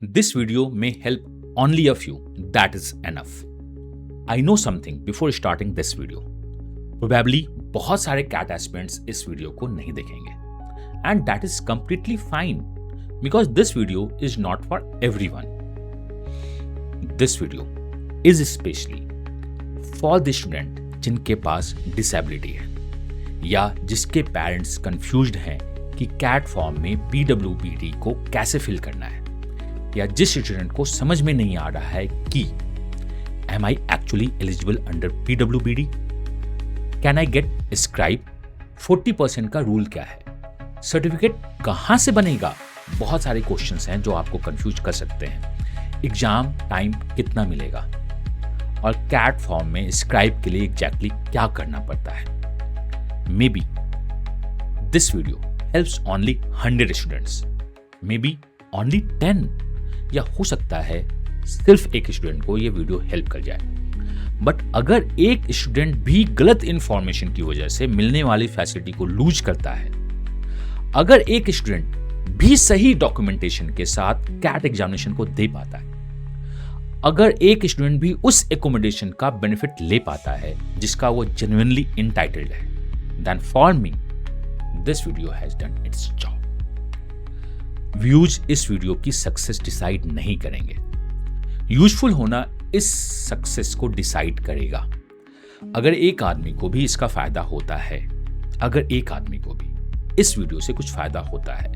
This video may help only a few, that is enough. I know something before starting this video. Probably बहुत सारे CAT aspirants इस video को नहीं देखेंगे. And that is completely fine because this video is not for everyone. This video is especially for the student जिनके पास disability है या जिसके पेरेंट्स कंफ्यूज्ड हैं कि CAT फॉर्म में PWBD को कैसे फिल करना है, या जिस स्टूडेंट को समझ में नहीं आ रहा है कि am I actually eligible under PWBD, can I get scribe, 40% का रूल क्या है, सर्टिफिकेट कहां से बनेगा, बहुत सारे क्वेश्चंस हैं जो आपको कंफ्यूज कर सकते हैं, एग्जाम टाइम कितना मिलेगा और CAT फॉर्म में स्क्राइब के लिए एग्जैक्टली क्या करना पड़ता है. May be this video helps only 100 students, may be only 10, या हो सकता है सिर्फ एक स्टूडेंट को ये वीडियो हेल्प कर जाए. बट अगर एक स्टूडेंट भी गलत इंफॉर्मेशन की वजह से मिलने वाली फैसिलिटी को लूज करता है, अगर एक स्टूडेंट भी सही डॉक्यूमेंटेशन के साथ CAT एग्जामिनेशन को दे पाता है, अगर एक स्टूडेंट भी उस एकोमोडेशन का बेनिफिट ले पाता है जिसका वो जेन्युइनली इंटाइटल्ड है, then for me this video has done its job. Views इस वीडियो की सक्सेस डिसाइड नहीं करेंगे, यूजफुल होना इस सक्सेस को डिसाइड करेगा. अगर एक आदमी को भी इसका फायदा होता है, अगर एक आदमी को भी इस वीडियो से कुछ फायदा होता है,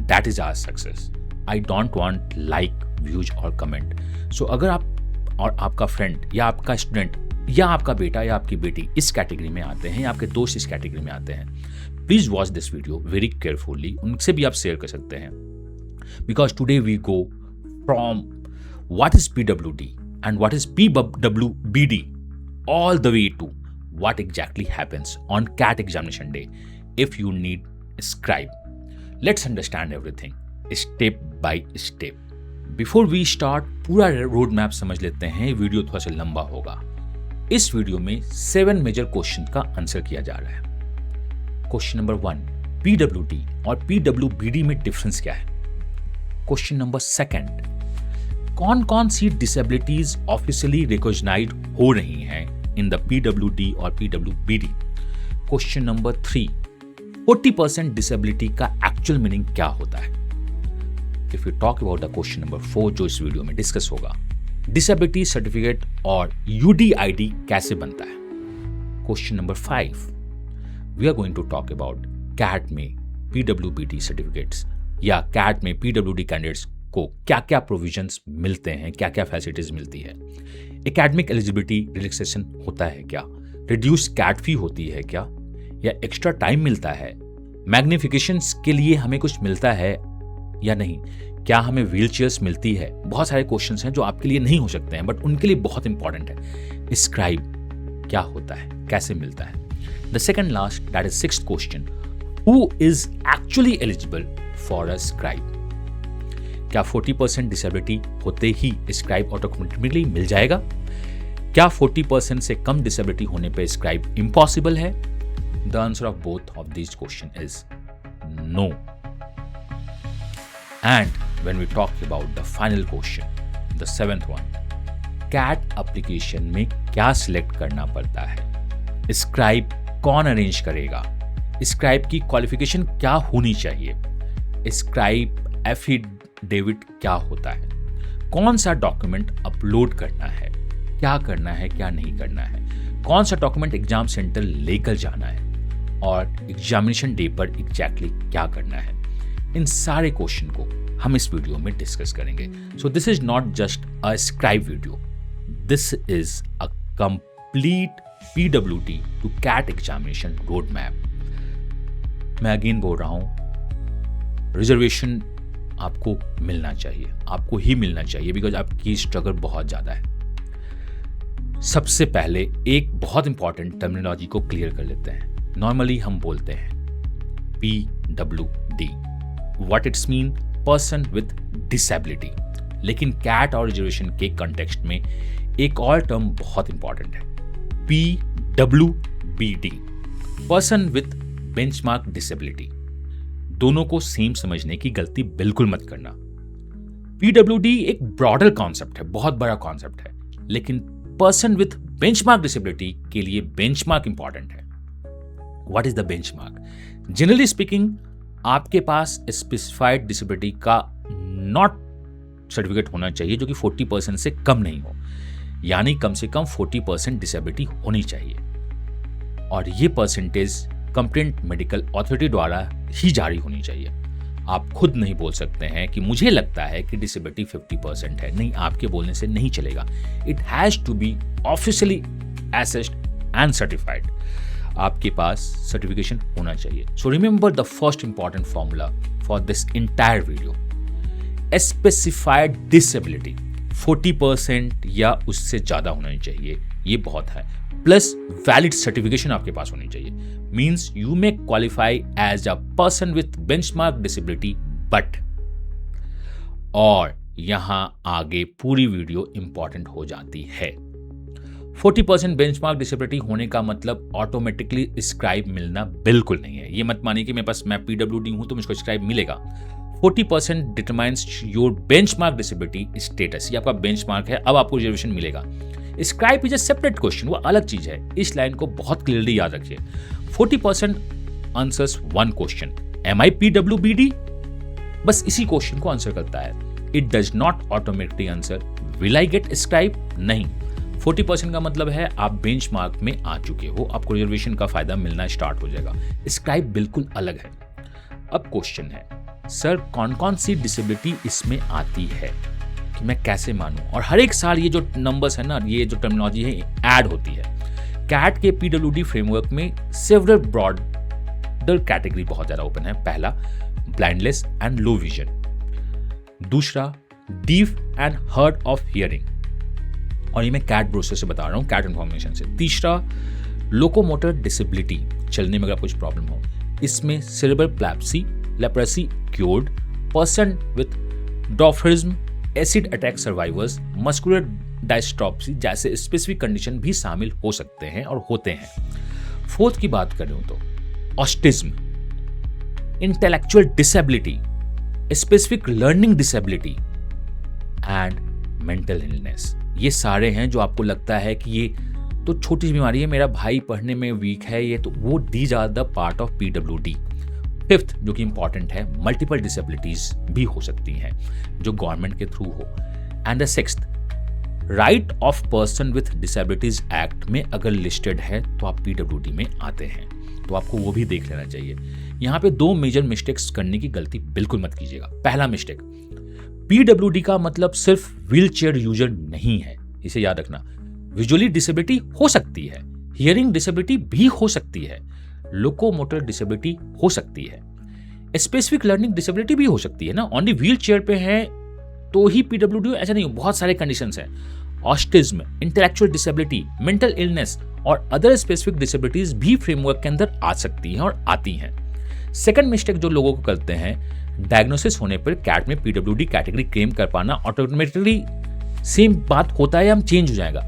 that is our success. I don't want like, views और कमेंट. सो अगर आप और आपका फ्रेंड या आपका स्टूडेंट या आपका बेटा या आपकी बेटी इस कैटेगरी में आते हैं या आपके दोस्त इस कैटेगरी में आते हैं, please watch this video very carefully. उनसे भी आप शेयर कर सकते हैं. Because today we go from what is PWD and what is PWBD all the way to what exactly happens on CAT examination day if you need a scribe. Let's understand everything step by step. Before we start, पूरा road map समझ लेते हैं. Video थोड़ा सा लंबा होगा. इस video में 7 मेजर क्वेश्चन का आंसर किया जा रहा है. क्वेश्चन नंबर 1, PWD और PWBD में डिफरेंस क्या है. क्वेश्चन नंबर 2, कौन कौन सी डिसेबिलिटीज ऑफिशियली रिकॉग्नाइज्ड हो रही हैं इन द PWD और PWBD. क्वेश्चन नंबर 3, 40% डिसेबिलिटी का एक्चुअल मीनिंग क्या होता है. If you talk about the question number 4 जो इस वीडियो में डिस्कस होगा, डिसेबिलिटी सर्टिफिकेट और UDID कैसे बनता है. Question number 5, we are going to talk about CAT में PWBD सर्टिफिकेट्स या CAT में PWD कैंडिडेट्स को क्या क्या प्रोविजंस मिलते हैं, क्या क्या फैसिलिटीज मिलती है, एकेडमिक एलिजिबिलिटी रिलैक्सेशन होता है क्या, रिड्यूस CAT फी होती है क्या, या एक्स्ट्रा टाइम मिलता है, मैग्निफिकेशंस के लिए हमें कुछ मिलता है या नहीं, क्या हमें व्हील चेयर्स मिलती है. बहुत सारे क्वेश्चंस हैं जो आपके लिए नहीं हो सकते हैं बट उनके लिए बहुत इंपॉर्टेंट है. स्क्राइब क्या होता है, कैसे मिलता है. The second last, that is 6th question, who is actually eligible for a scribe. क्या 40% डिसेबिलिटी होते ही स्क्राइब ऑटोमेटिकली मिल जाएगा. क्या 40% से कम डिसेबिलिटी होने पे स्क्राइब इम्पॉसिबल है. The answer of both of this question is no. And when we talk about the final question, the 7th one, CAT application में क्या सिलेक्ट करना पड़ता है, स्क्राइब कौन अरेंज करेगा, स्क्राइब की क्वालिफिकेशन क्या होनी चाहिए, स्क्राइब एफिडेविट क्या होता है, कौन सा डॉक्यूमेंट अपलोड करना है, क्या करना है क्या नहीं करना है, कौन सा डॉक्यूमेंट एग्जाम सेंटर लेकर जाना है और एग्जामिनेशन डे पर एग्जैक्टली क्या करना है. इन सारे क्वेश्चन को हम इस वीडियो में डिस्कस करेंगे. So this is not just a scribe video, this is a complete PWD to CAT examination road map. मैं अगेन बोल रहा हूं, रिजर्वेशन आपको मिलना चाहिए, आपको ही मिलना चाहिए बिकॉज आपकी स्ट्रगल बहुत ज्यादा है. सबसे पहले एक बहुत इंपॉर्टेंट टर्मिनोलॉजी को क्लियर कर लेते हैं. नॉर्मली हम बोलते हैं PWD, what it's mean, person with disability. लेकिन CAT और रिजर्वेशन के कंटेक्स्ट में एक और टर्म बहुत इंपॉर्टेंट है, PWBD, person with benchmark disability. दोनों को सेम समझने की गलती बिल्कुल मत करना. पीडब्ल्यूडी एक ब्रॉडर कॉन्सेप्ट है, बहुत बड़ा कॉन्सेप्ट है, लेकिन पर्सन विथ बेंचमार्क डिसेबिलिटी के लिए बेंचमार्क इंपॉर्टेंट है। What is the benchmark? Generally speaking, आपके पास स्पेसिफाइड डिसेबिलिटी का नॉट सर्टिफिकेट होना चाहिए जो कि 40% से कम नहीं हो, यानी कम से कम 40% डिसेबिलिटी होनी चाहिए, और ये परसेंटेज कंप्लेंट मेडिकल अथॉरिटी द्वारा ही जारी होनी चाहिए। आप खुद नहीं बोल सकते हैं कि मुझे लगता है कि डिसेबिलिटी 50% है। नहीं, आपके बोलने से नहीं चलेगा। It has to be officially assessed and certified. आपके पास सर्टिफिकेशन होना चाहिए। So remember the first important formula for this entire video, specified disability 40% या उससे ज्यादा होना चाहिए, ये बहुत है, प्लस वैलिड सर्टिफिकेशन आपके पास होनी चाहिए। Means you may qualify as a person with benchmark disability but, और यहां आगे पूरी वीडियो इंपॉर्टेंट हो जाती है। 40% बेंचमार्क डिसेबिलिटी होने का मतलब ऑटोमेटिकली स्क्राइब मिलना बिल्कुल नहीं है। ये मत मानिए कि मैं पीडब्ल्यूडी हूं तो मुझको स्क्राइब मिलेगा। 40% determines your benchmark disability status. ये आपका बेंचमार्क है, अब आपको रिजर्वेशन मिलेगा। Scribe is a separate question, वो अलग चीज है। इस लाइन को बहुत क्लियरली याद रखिए। 40% आंसर्स वन क्वेश्चन, एम आई पीडब्ल्यूबीडी, बस इसी क्वेश्चन को आंसर करता है। It does not automatically answer will I get scribe, नहीं। 40% का मतलब है आप बेंचमार्क में आ चुके हो, आपको रिजर्वेशन का फायदा मिलना स्टार्ट हो जाएगा। स्क्राइब बिल्कुल अलग है। अब क्वेश्चन है, सर कौन कौन सी डिसेबिलिटी इसमें आती है कि मैं कैसे मानूं? और हर एक साल ये जो नंबर्स है ना, ये जो टर्मिनोलॉजी है ऐड होती है। कैट के पीडब्ल्यूडी फ्रेमवर्क में सेवरल ब्रॉडर कैटेगरी बहुत ज्यादा ओपन है। पहला, ब्लाइंडनेस एंड लो विजन। दूसरा, deaf and hard of hearing, और ये मैं कैट ब्रोशर से बता रहा हूं, कैट इन्फॉर्मेशन से। तीसरा, लोकोमोटर डिसेबिलिटी, चलने में अगर कुछ प्रॉब्लम हो। इसमें cerebral palsy, leprosy cured, person with dwarfism, acid attack survivors, muscular dystrophy जैसे स्पेसिफिक कंडीशन भी शामिल हो सकते हैं और होते हैं। फोर्थ की बात करूं तो autism, intellectual disability, specific learning disability and mental illness. ये सारे हैं जो आपको लगता है कि ये तो छोटी सी बीमारी है, मेरा भाई पढ़ने में वीक है, ये तो वो these are the part of PWD. Fifth जो कि इंपॉर्टेंट है, मल्टीपल डिसेबिलिटीज भी हो सकती हैं जो गवर्नमेंट के थ्रू हो। And the sixth, right of person with disabilities act में अगर लिस्टेड है तो आप पीडब्ल्यूडी में आते हैं, तो आपको वो भी देख लेना चाहिए। यहाँ पे दो मेजर मिस्टेक्स करने की गलती बिल्कुल मत कीजिएगा। पहला मिस्टेक, पीडब्ल्यूडी का मतलब सिर्फ व्हील चेयर यूजर नहीं है, इसे याद रखना। विजुअली डिसेबिलिटी हो सकती है, हियरिंग डिसेबिलिटी भी हो सकती है, लोकोमोटर डिसेबिलिटी हो सकती है, स्पेसिफिक लर्निंग डिसेबिलिटी भी हो सकती है ना। ओनली व्हील चेयर पे है तो ही पीडब्ल्यूडी, ऐसा नहीं, बहुत सारे कंडीशंस हैं। Autism, intellectual disability, mental illness और अदर स्पेसिफिक डिसेबिलिटीज भी फ्रेमवर्क के अंदर आ सकती हैं और आती हैं। सेकंड मिस्टेक जो लोगों को करते हैं, डायग्नोसिस होने पर कैट में पीडब्ल्यूडी कैटेगरी क्लेम कर पाना ऑटोमेटिकली सेम बात होता है, हम चेंज हो जाएगा।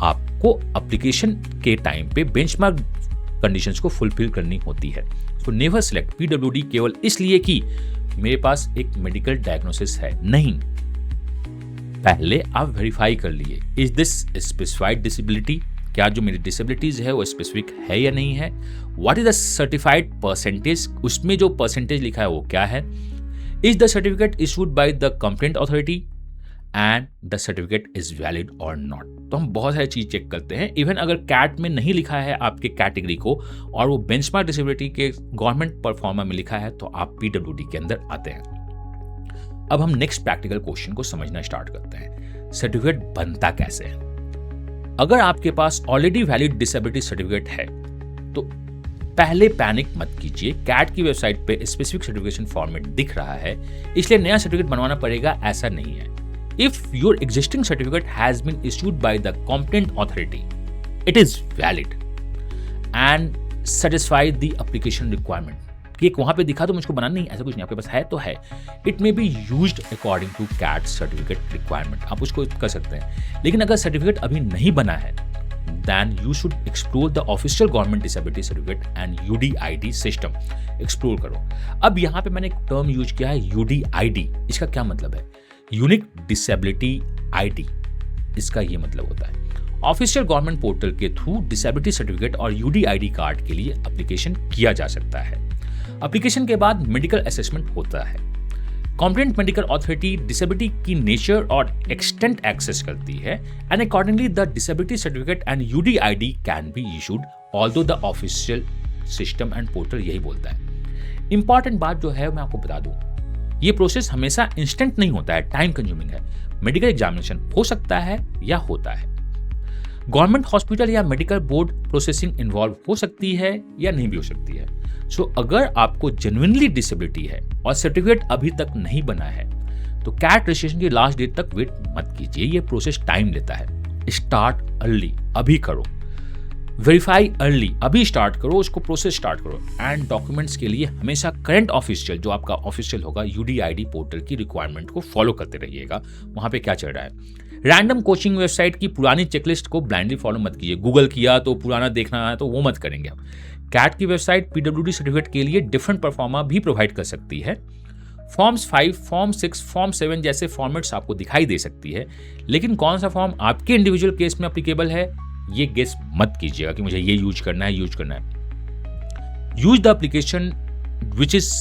आपको एप्लीकेशन के टाइम पे बेंचमार्क कंडीशंस को फुलफिल करनी होती है। तो नेवर सिलेक्ट पीडब्ल्यूडी केवल इसलिए कि मेरे पास एक मेडिकल डायग्नोसिस है, नहीं। पहले आप वेरीफाई कर लिए, इज दिस स्पेसिफाइड डिसेबिलिटी, क्या जो मेरी डिसेबिलिटीज है वो स्पेसिफिक है या नहीं है। What is the certified percentage, उसमें जो परसेंटेज लिखा है वो क्या है। Is the certificate issued by the complaint authority and the certificate is valid और नॉट। तो हम बहुत सारी चीज चेक करते हैं। इवन अगर कैट में नहीं लिखा है आपके कैटेगरी को और वो बेंचमार्क डिसेबिलिटी के गवर्नमेंट परफॉर्मा में लिखा है, तो आप पीडब्ल्यूडी के अंदर आते हैं। अब हम नेक्स्ट प्रैक्टिकल क्वेश्चन को समझना स्टार्ट करते हैं। सर्टिफिकेट बनता कैसे है? अगर आपके पास ऑलरेडी वैलिड डिसेबिलिटी सर्टिफिकेट है तो पहले पैनिक मत कीजिए। कैट की वेबसाइट पे स्पेसिफिक सर्टिफिकेशन फॉर्मेट दिख रहा है, इसलिए नया सर्टिफिकेट बनवाना पड़ेगा, ऐसा नहीं है। If your existing certificate has been issued by the competent authority, it is valid and satisfy the application requirement. कि एक वहां पे दिखा तो मुझको बनाना नहीं, ऐसा कुछ नहीं, आपके पास है तो है। It may be used according to CAT certificate requirement, आप उसको कर सकते हैं। लेकिन अगर सर्टिफिकेट अभी नहीं बना है, then you should explore the official government disability certificate and UDID system. Explore करो। अब यहाँ पे मैंने एक टर्म यूज किया है UDID, इसका क्या मतलब है? यूनिक डिसेबिलिटी आईडी, इसका ये मतलब होता है ऑफिशियल गवर्नमेंट पोर्टल के थ्रू डिसेबिलिटी सर्टिफिकेट और यूडी आईडी कार्ड के लिए एप्लीकेशन किया जा सकता है। एप्लीकेशन के बाद मेडिकल असेसमेंट होता है। कॉम्पिटेंट मेडिकल अथॉरिटी डिसेबिलिटी की नेचर और एक्सटेंट एक्सेस करती है and accordingly the disability certificate and UDID can be issued although the official system and portal यही बोलता है। इंपॉर्टेंट बात जो है मैं आपको बता दूं, ये प्रोसेस हमेशा इंस्टेंट नहीं होता है, टाइम कंज्यूमिंग है। मेडिकल एग्जामिनेशन हो सकता है या होता है। गवर्नमेंट हॉस्पिटल या मेडिकल बोर्ड प्रोसेसिंग इन्वॉल्व हो सकती है या नहीं भी हो सकती है। सो अगर आपको जेन्युइनली डिसेबिलिटी है और सर्टिफिकेट अभी तक नहीं बना है तो कैट रजिस्ट्रेशन की लास्ट डेट तक वेट मत कीजिए, ये प्रोसेस टाइम लेता है। स्टार्ट अर्ली, अभी करो। वेरीफाई अर्ली, अभी स्टार्ट करो, उसको प्रोसेस स्टार्ट करो। एंड डॉक्यूमेंट्स के लिए हमेशा करंट ऑफिशियल, जो आपका ऑफिशियल होगा यूडीआईडी पोर्टल की रिक्वायरमेंट को फॉलो करते रहिएगा, वहां पे क्या चल रहा है। रैंडम कोचिंग वेबसाइट की पुरानी चेकलिस्ट को ब्लाइंडली फॉलो मत कीजिए। गूगल किया तो पुराना देखना है तो वो मत करेंगे हम। कैट की वेबसाइट पीडब्ल्यूडी सर्टिफिकेट के लिए डिफरेंट परफॉर्मा भी प्रोवाइड कर सकती है। फॉर्म्स 5, फॉर्म 6, फॉर्म 7 जैसे फॉर्मेट्स आपको दिखाई दे सकती है, लेकिन कौन सा फॉर्म आपके इंडिविजुअल केस में एप्लीकेबल है ये गेस मत कीजिएगा कि मुझे ये यूज करना है। Use the application which is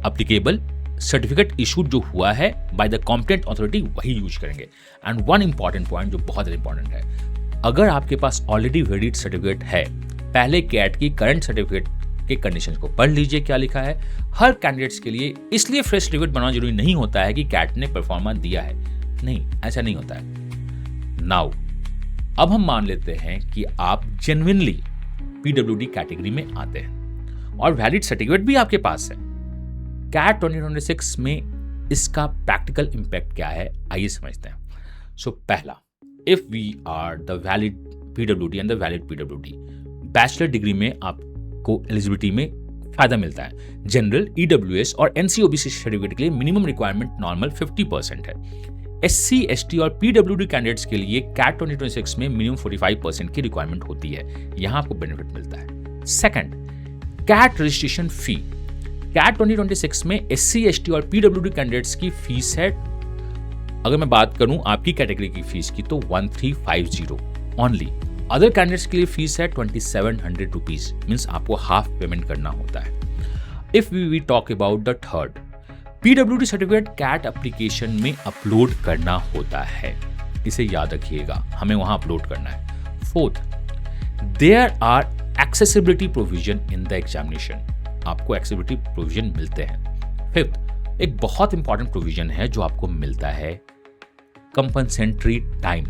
applicable. Certificate issued जो हुआ है बाय द कॉम्पिटेंट अथॉरिटी वही यूज करेंगे। एंड वन इंपॉर्टेंट पॉइंट जो बहुत इंपॉर्टेंट है, अगर आपके पास ऑलरेडी वैलिड सर्टिफिकेट है, पहले कैट की करंट सर्टिफिकेट के कंडीशंस को पढ़ लीजिए क्या लिखा है। हर कैंडिडेट्स के लिए इसलिए फ्रेश सर्टिफिकेट बनाना जरूरी नहीं होता है कि कैट ने परफॉर्मेंस दिया है, नहीं, ऐसा नहीं होता है। नाउ अब हम मान लेते हैं कि आप जेन्युइनली पीडब्ल्यूडी कैटेगरी में आते हैं और वैलिड सर्टिफिकेट भी आपके पास है। कैट 2026 में इसका प्रैक्टिकल इंपैक्ट क्या है, आइए समझते हैं। सो पहला, if we are the valid PWD and the valid PWD, bachelor degree में आपको एलिजिबिलिटी में फायदा मिलता है। जनरल, ईडब्ल्यूएस और एनसीओबीसी सर्टिफिकेट के लिए मिनिमम रिक्वायरमेंट नॉर्मल 50% है। एससी, एसटी और पीडब्ल्यूडी कैंडिडेट्स के लिए कैट 2026 में मिनिमम 45% की रिक्वायरमेंट होती है, यहां आपको बेनिफिट मिलता है। Second, CAT registration fee. CAT 2026 में एससी, एसटी और पीडब्ल्यूडी कैंडिडेट्स की फीस है, अगर मैं बात करूं आपकी कैटेगरी की फीस की तो 1350 ओनली। अदर कैंडिडेट्स के लिए फीस है 2700 रुपीज, मीन्स आपको हाफ पेमेंट करना होता है। If we talk about the third, PWD certificate CAT application में अपलोड करना होता है, इसे याद रखिएगा, हमें वहां अपलोड करना है। Fourth, there are accessibility provision in the examination, आपको एक्सेसिबिलिटी प्रोविजन मिलते हैं। फिफ्थ, एक बहुत इंपॉर्टेंट प्रोविजन है जो आपको मिलता है, कंपनसेंट्री टाइम।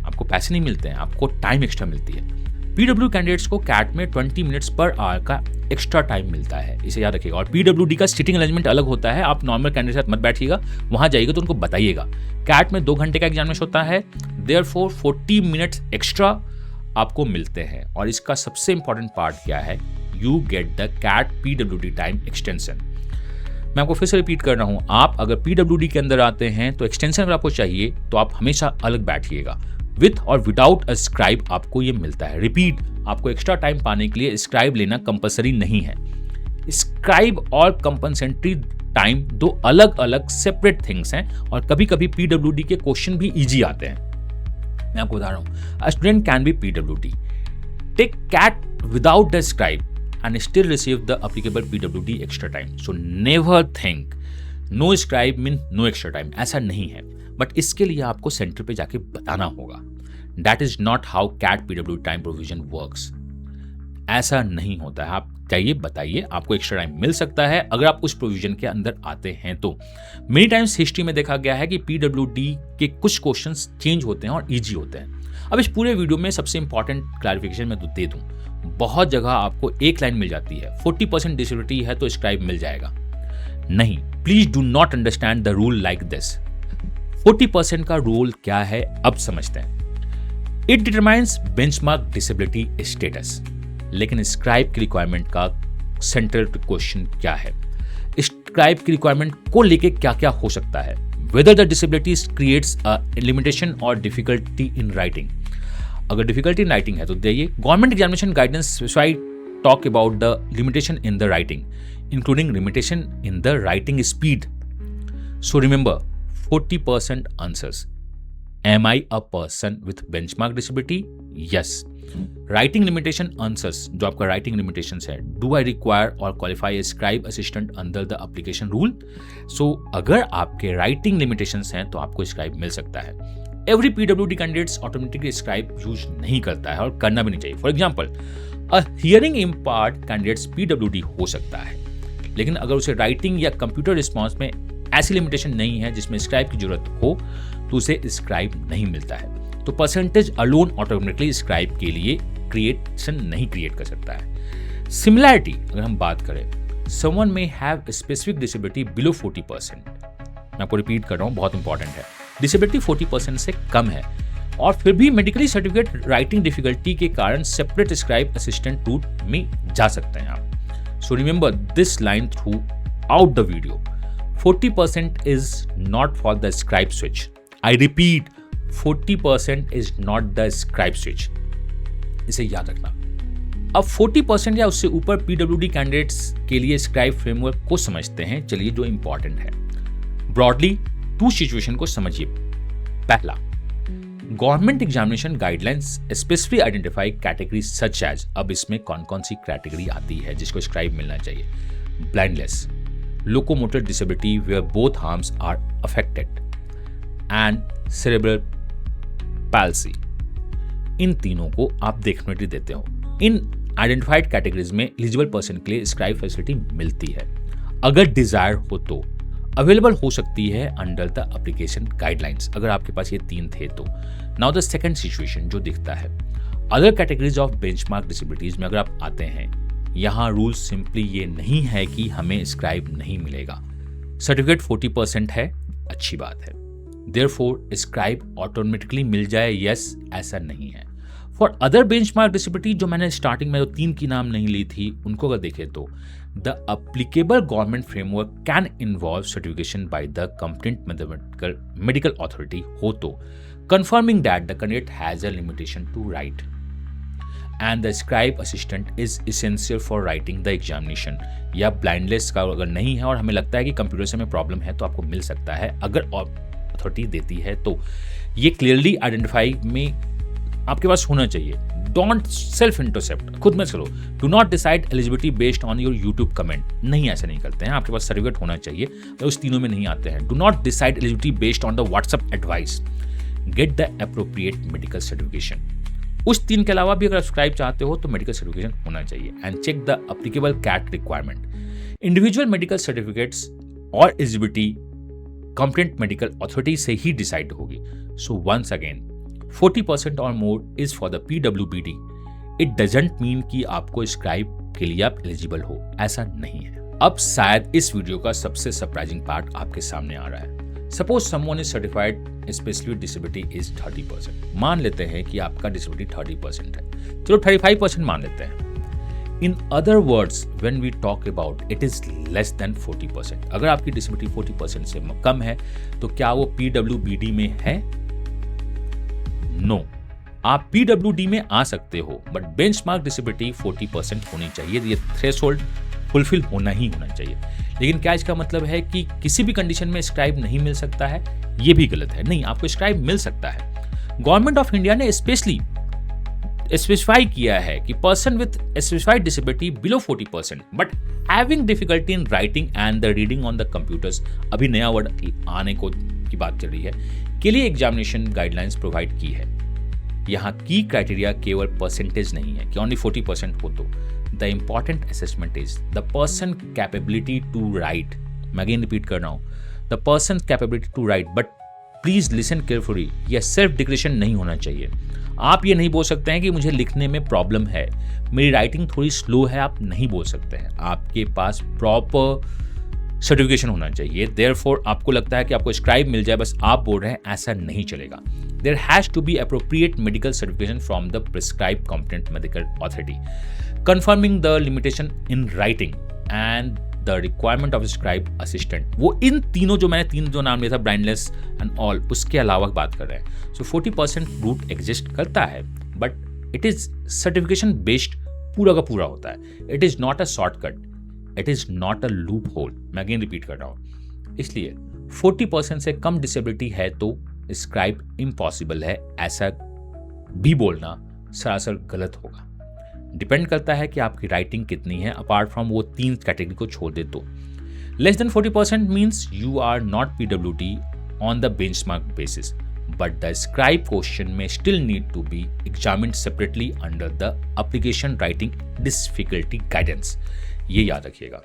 आपको पैसे नहीं मिलते हैं, आपको टाइम एक्स्ट्रा मिलती है। पीडब्ल्यू कैंडिडेट्स को कैट में 20 मिनट्स पर आवर का एक्स्ट्रा टाइम मिलता है, इसे याद रखिएगा। और पीडब्ल्यूडी का सीटिंग अरेंजमेंट अलग होता है, आप नॉर्मल कैंडिडेट के साथ मत बैठिएगा, वहां जाइएगा तो उनको बताइएगा। कैट में 2 घंटे का एग्जामिनेशन होता है, देयरफॉर 40 मिनट्स एक्स्ट्रा आपको मिलते हैं। और इसका सबसे इंपॉर्टेंट पार्ट क्या है, you get the CAT PWD time extension. मैं आपको फिर से रिपीट कर रहा हूं, आप अगर पीडब्ल्यूडी के अंदर आते हैं तो एक्सटेंशन अगर आपको चाहिए तो आप हमेशा अलग बैठिएगा। विथ और विदाउट अ स्क्राइब आपको ये मिलता है। रिपीट, आपको एक्स्ट्रा टाइम पाने के लिए स्क्राइब लेना कंपलसरी नहीं है। स्क्राइब और कंपनसेंट्री टाइम 2 अलग अलग सेपरेट थिंग्स हैं, और कभी कभी पीडब्ल्यूडी के क्वेश्चन भी इजी आते हैं। मैं आपको बता रहा हूं, a student can be PWD, take CAT without the scribe and still receive the applicable PWD extra time. So never think no scribe mean no extra time. ऐसा नहीं है, बट इसके लिए आपको सेंटर पे जाके बताना होगा। That is not how CAT PWD time provision works. ऐसा नहीं होता है, आप जाइए बताइए, आपको एक्स्ट्रा टाइम मिल सकता है अगर आप उस प्रोविजन के अंदर आते हैं तो। मेनी टाइम्स हिस्ट्री में देखा गया है कि PWD के कुछ क्वेश्चंस चेंज होते हैं और ईजी होते हैं। अब इस पूरे वीडियो में सबसे इंपॉर्टेंट क्लैरिफिकेशन मैं दे दूं, बहुत जगह आपको एक लाइन मिल जाती है, 40% डिसेबिलिटी है तो स्क्राइब मिल जाएगा। नहीं, please do not understand the rule like this. 40% का रूल क्या है अब समझते हैं। It determines benchmark disability status, लेकिन स्क्राइब की रिक्वायरमेंट का सेंट्रल क्वेश्चन क्या है, स्क्राइब की रिक्वायरमेंट को लेके क्या क्या हो सकता है, whether the disability creates a limitation और डिफिकल्टी इन राइटिंग। अगर डिफिकल्टी इन राइटिंग है तो देखिए, government examination guidance specify talk about the limitation in the writing, including limitation in the writing speed. So remember, 40% answers. Am I a person with benchmark disability? Yes. Writing limitation answers, जो आपका writing limitations है. Do I require or qualify a scribe assistant under the application rule? So अगर आपके writing limitations हैं तो आपको scribe मिल सकता है. Every PWD candidates automatically scribe use नहीं करता है और करना भी नहीं चाहिए. For example, a hearing impaired candidates PWD हो सकता है, लेकिन अगर उसे राइटिंग या कंप्यूटर रिस्पॉन्स में ऐसी लिमिटेशन नहीं है जिसमें स्क्राइब की जरूरत हो तो उसे स्क्राइब नहीं मिलता है. तो परसेंटेज अलोन ऑटोमेटिकली स्क्राइब के लिए क्रिएशन नहीं क्रिएट कर सकता है. सिमिलैरिटी अगर हम बात करें, समवन में हैव स्पेसिफिक डिसेबिलिटी बिलो 40%. मैं आपको रिपीट कर रहा हूँ, बहुत इंपॉर्टेंट है. डिसेबिलिटी 40% से कम है और फिर भी मेडिकली सर्टिफिकेट राइटिंग डिफिकल्टी के कारण सेपरेट स्क्राइब असिस्टेंट रूट में जा सकते हैं आप. So remember this line throughout the video. 40% is not for the scribe switch. I repeat, 40% is not the scribe switch. इसे याद रखना. अब 40% या उससे ऊपर PWD कैंडिडेट्स के लिए स्क्राइब फ्रेमवर्क को समझते हैं. चलिए जो इंपॉर्टेंट है. ब्रॉडली 2 सिचुएशन को समझिए. पहला, government examination guidelines specifically identify category such as. अब इसमें कौन कौन सी कैटेगरी आती है जिसको स्क्राइब मिलना चाहिए? Blindness, locomotor disability where both arms are affected and cerebral palsy. इन तीनों को आप डेफिनेटली देते हो. इन आइडेंटिफाइड कैटेगरीज में एलिजिबल पर्सन के लिए स्क्राइब फैसिलिटी मिलती है अगर डिजायर हो तो. अवेलेबल हो सकती है अंडर द एप्लीकेशन गाइडलाइंस अगर आपके पास ये 3 थे तो. नाउ द सेकंड सिचुएशन जो दिखता है, other categories of benchmark disabilities में अगर आप आते हैं, यहाँ रूल सिंपली ये नहीं है कि हमें स्क्राइब नहीं मिलेगा. सर्टिफिकेट 40% है, अच्छी बात है. देयरफॉर स्क्राइब ऑटोमेटिकली मिल जाए, यस, ऐसा नहीं है. फॉर अदर बेंचमार्क डिसेबिलिटी जो मैंने स्टार्टिंग में जो 3 की नाम नहीं ली थी, उनको अगर देखें तो the applicable government framework can involve certification by the competent medical authority हो तो, confirming that the candidate has a limitation to write and the scribe assistant is essential for writing the examination. या blindness का अगर नहीं है और हमें लगता है कि कंप्यूटर से में प्रॉब्लम है तो आपको मिल सकता है अगर अथॉरिटी देती है तो. ये क्लियरली आइडेंटिफाई में आपके पास होना चाहिए. डोंट सेल्फ इंटरसेप्ट, खुद में चलो. Do not decide eligibility based on your YouTube comment. नहीं, ऐसा नहीं करते हैं. आपके पास सर्टिफिकेट होना चाहिए, तो उस तीनों में नहीं आते हैं. Do not decide eligibility based on the WhatsApp advice. Get the appropriate medical certification. उस 3 के अलावा भी अगर सब्सक्राइब चाहते हो तो मेडिकल सर्टिफिकेशन होना चाहिए. And check the applicable CAT requirement. Individual medical certificates और एलिजिबिलिटी कॉम्पिटेंट मेडिकल अथॉरिटी से ही डिसाइड होगी. सो वंस अगेन, 40% और more is for the PWBD. It doesn't mean कि आपको स्क्राइब के लिए आप एलिजिबल हो, ऐसा नहीं है. अब शायद इस वीडियो का सबसे सरप्राइजिंग पार्ट आपके सामने आ रहा है. Suppose someone is certified specially disability is 30%. मान लेते हैं कि आपका डिसेबिलिटी 30% है, चलो 35% मान लेते हैं. In other words, when we talk about it is less than 40%. अगर आपकी डिसेबिलिटी 40% से कम है तो क्या वो PWBD में है? नो. आप PWD में आ सकते हो, बट बेंचमार्क डिसेबिलिटी 40% होनी चाहिए. ये थ्रेशोल्ड फुलफिल होना ही होना चाहिए. लेकिन क्या इसका मतलब है कि किसी भी कंडीशन में स्क्राइब नहीं मिल सकता है? ये भी गलत है. नहीं, आपको स्क्राइब मिल सकता है. गवर्नमेंट ऑफ इंडिया ने स्पेशली स्पेसिफाई किया है कि person with specified disability below 40% but having difficulty in writing and the reading on the computers, अभी नया वर्ड आने को की बात चल रही है, के लिए एग्जामिनेशन गाइडलाइंस प्रोवाइड की है. यहाँ की क्राइटेरिया केवल परसेंटेज नहीं है कि ओनली 40% हो तो. The important assessment is the person capability to write. मैं अगेन रिपीट कर रहा हूँ, the person capability to write. But please listen carefully, यह सेल्फ डिक्लेरेशन नहीं होना चाहिए. आप ये नहीं बोल सकते हैं कि मुझे लिखने में प्रॉब्लम है, मेरी राइटिंग थोड़ी स्लो है. आप नहीं बोल सकते हैं. आपके पास प्रॉपर सर्टिफिकेशन होना चाहिए. देयरफॉर आपको लगता है कि आपको स्क्राइब मिल जाए, बस आप बोल रहे हैं, ऐसा नहीं चलेगा. There has to be appropriate medical certification from the prescribe competent medical authority conforming the limitation in writing and the requirement of scribe assistant. वो इन तीनों जो मैंने 3 जो नाम लिया था, ब्लाइंडनेस एंड ऑल, उसके अलावा बात कर रहे हैं. सो 40% रूट एग्जिस्ट करता है, but it is certification based पूरा का पूरा होता है. It is not a shortcut, it is not a loop hole. मैं अगेन रिपीट कर रहा हूँ. इसलिए 40% से कम डिसेबिलिटी है तो स्क्राइब इम्पॉसिबल है, ऐसा भी बोलना सरासर गलत होगा। डिपेंड करता है कि आपकी राइटिंग कितनी है, अपार्ट फ्रॉम वो 3 कैटेगरी को छोड़ दे तो। Less than 40% means you are not PWD on the benchmark basis, but the scribe question may still need to be examined separately under the application writing difficulty guidance। ये याद रखिएगा।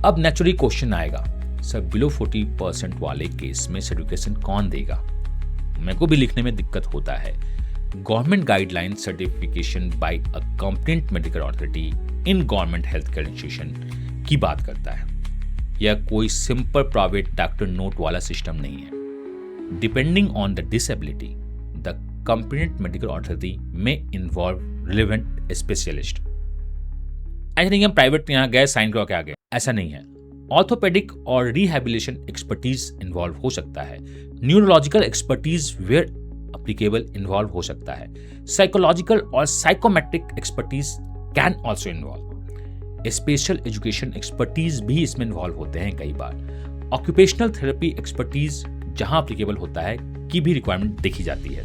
अब naturally question आएगा, sir below 40% वाले case में certification कौन देगा? मेरे को भी लिखने में दिक्कत होता है। Government guideline certification by a competent medical authority in government health care institution की बात करता है। यह कोई सिंपल प्राइवेट डॉक्टर नोट वाला सिस्टम नहीं है। Depending on the disability, the competent medical authority may involve relevant specialist। ऐसा नहीं हम प्राइवेट यहाँ गए साइन करवा के आ गए, ऐसा नहीं है। ऑर्थोपेडिक और रिहैबिलिटेशन एक्सपर्टीज इन्वॉल्व हो सकता है। Neurological expertise where applicable involve हो सकता है। साइकोलॉजिकल और psychometric expertise can also involve. Special education expertise भी इसमें इन्वॉल्व होते हैं कई बार। ऑक्यूपेशनल थेरेपी एक्सपर्टीज जहां एप्लीकेबल होता है की भी रिक्वायरमेंट देखी जाती है,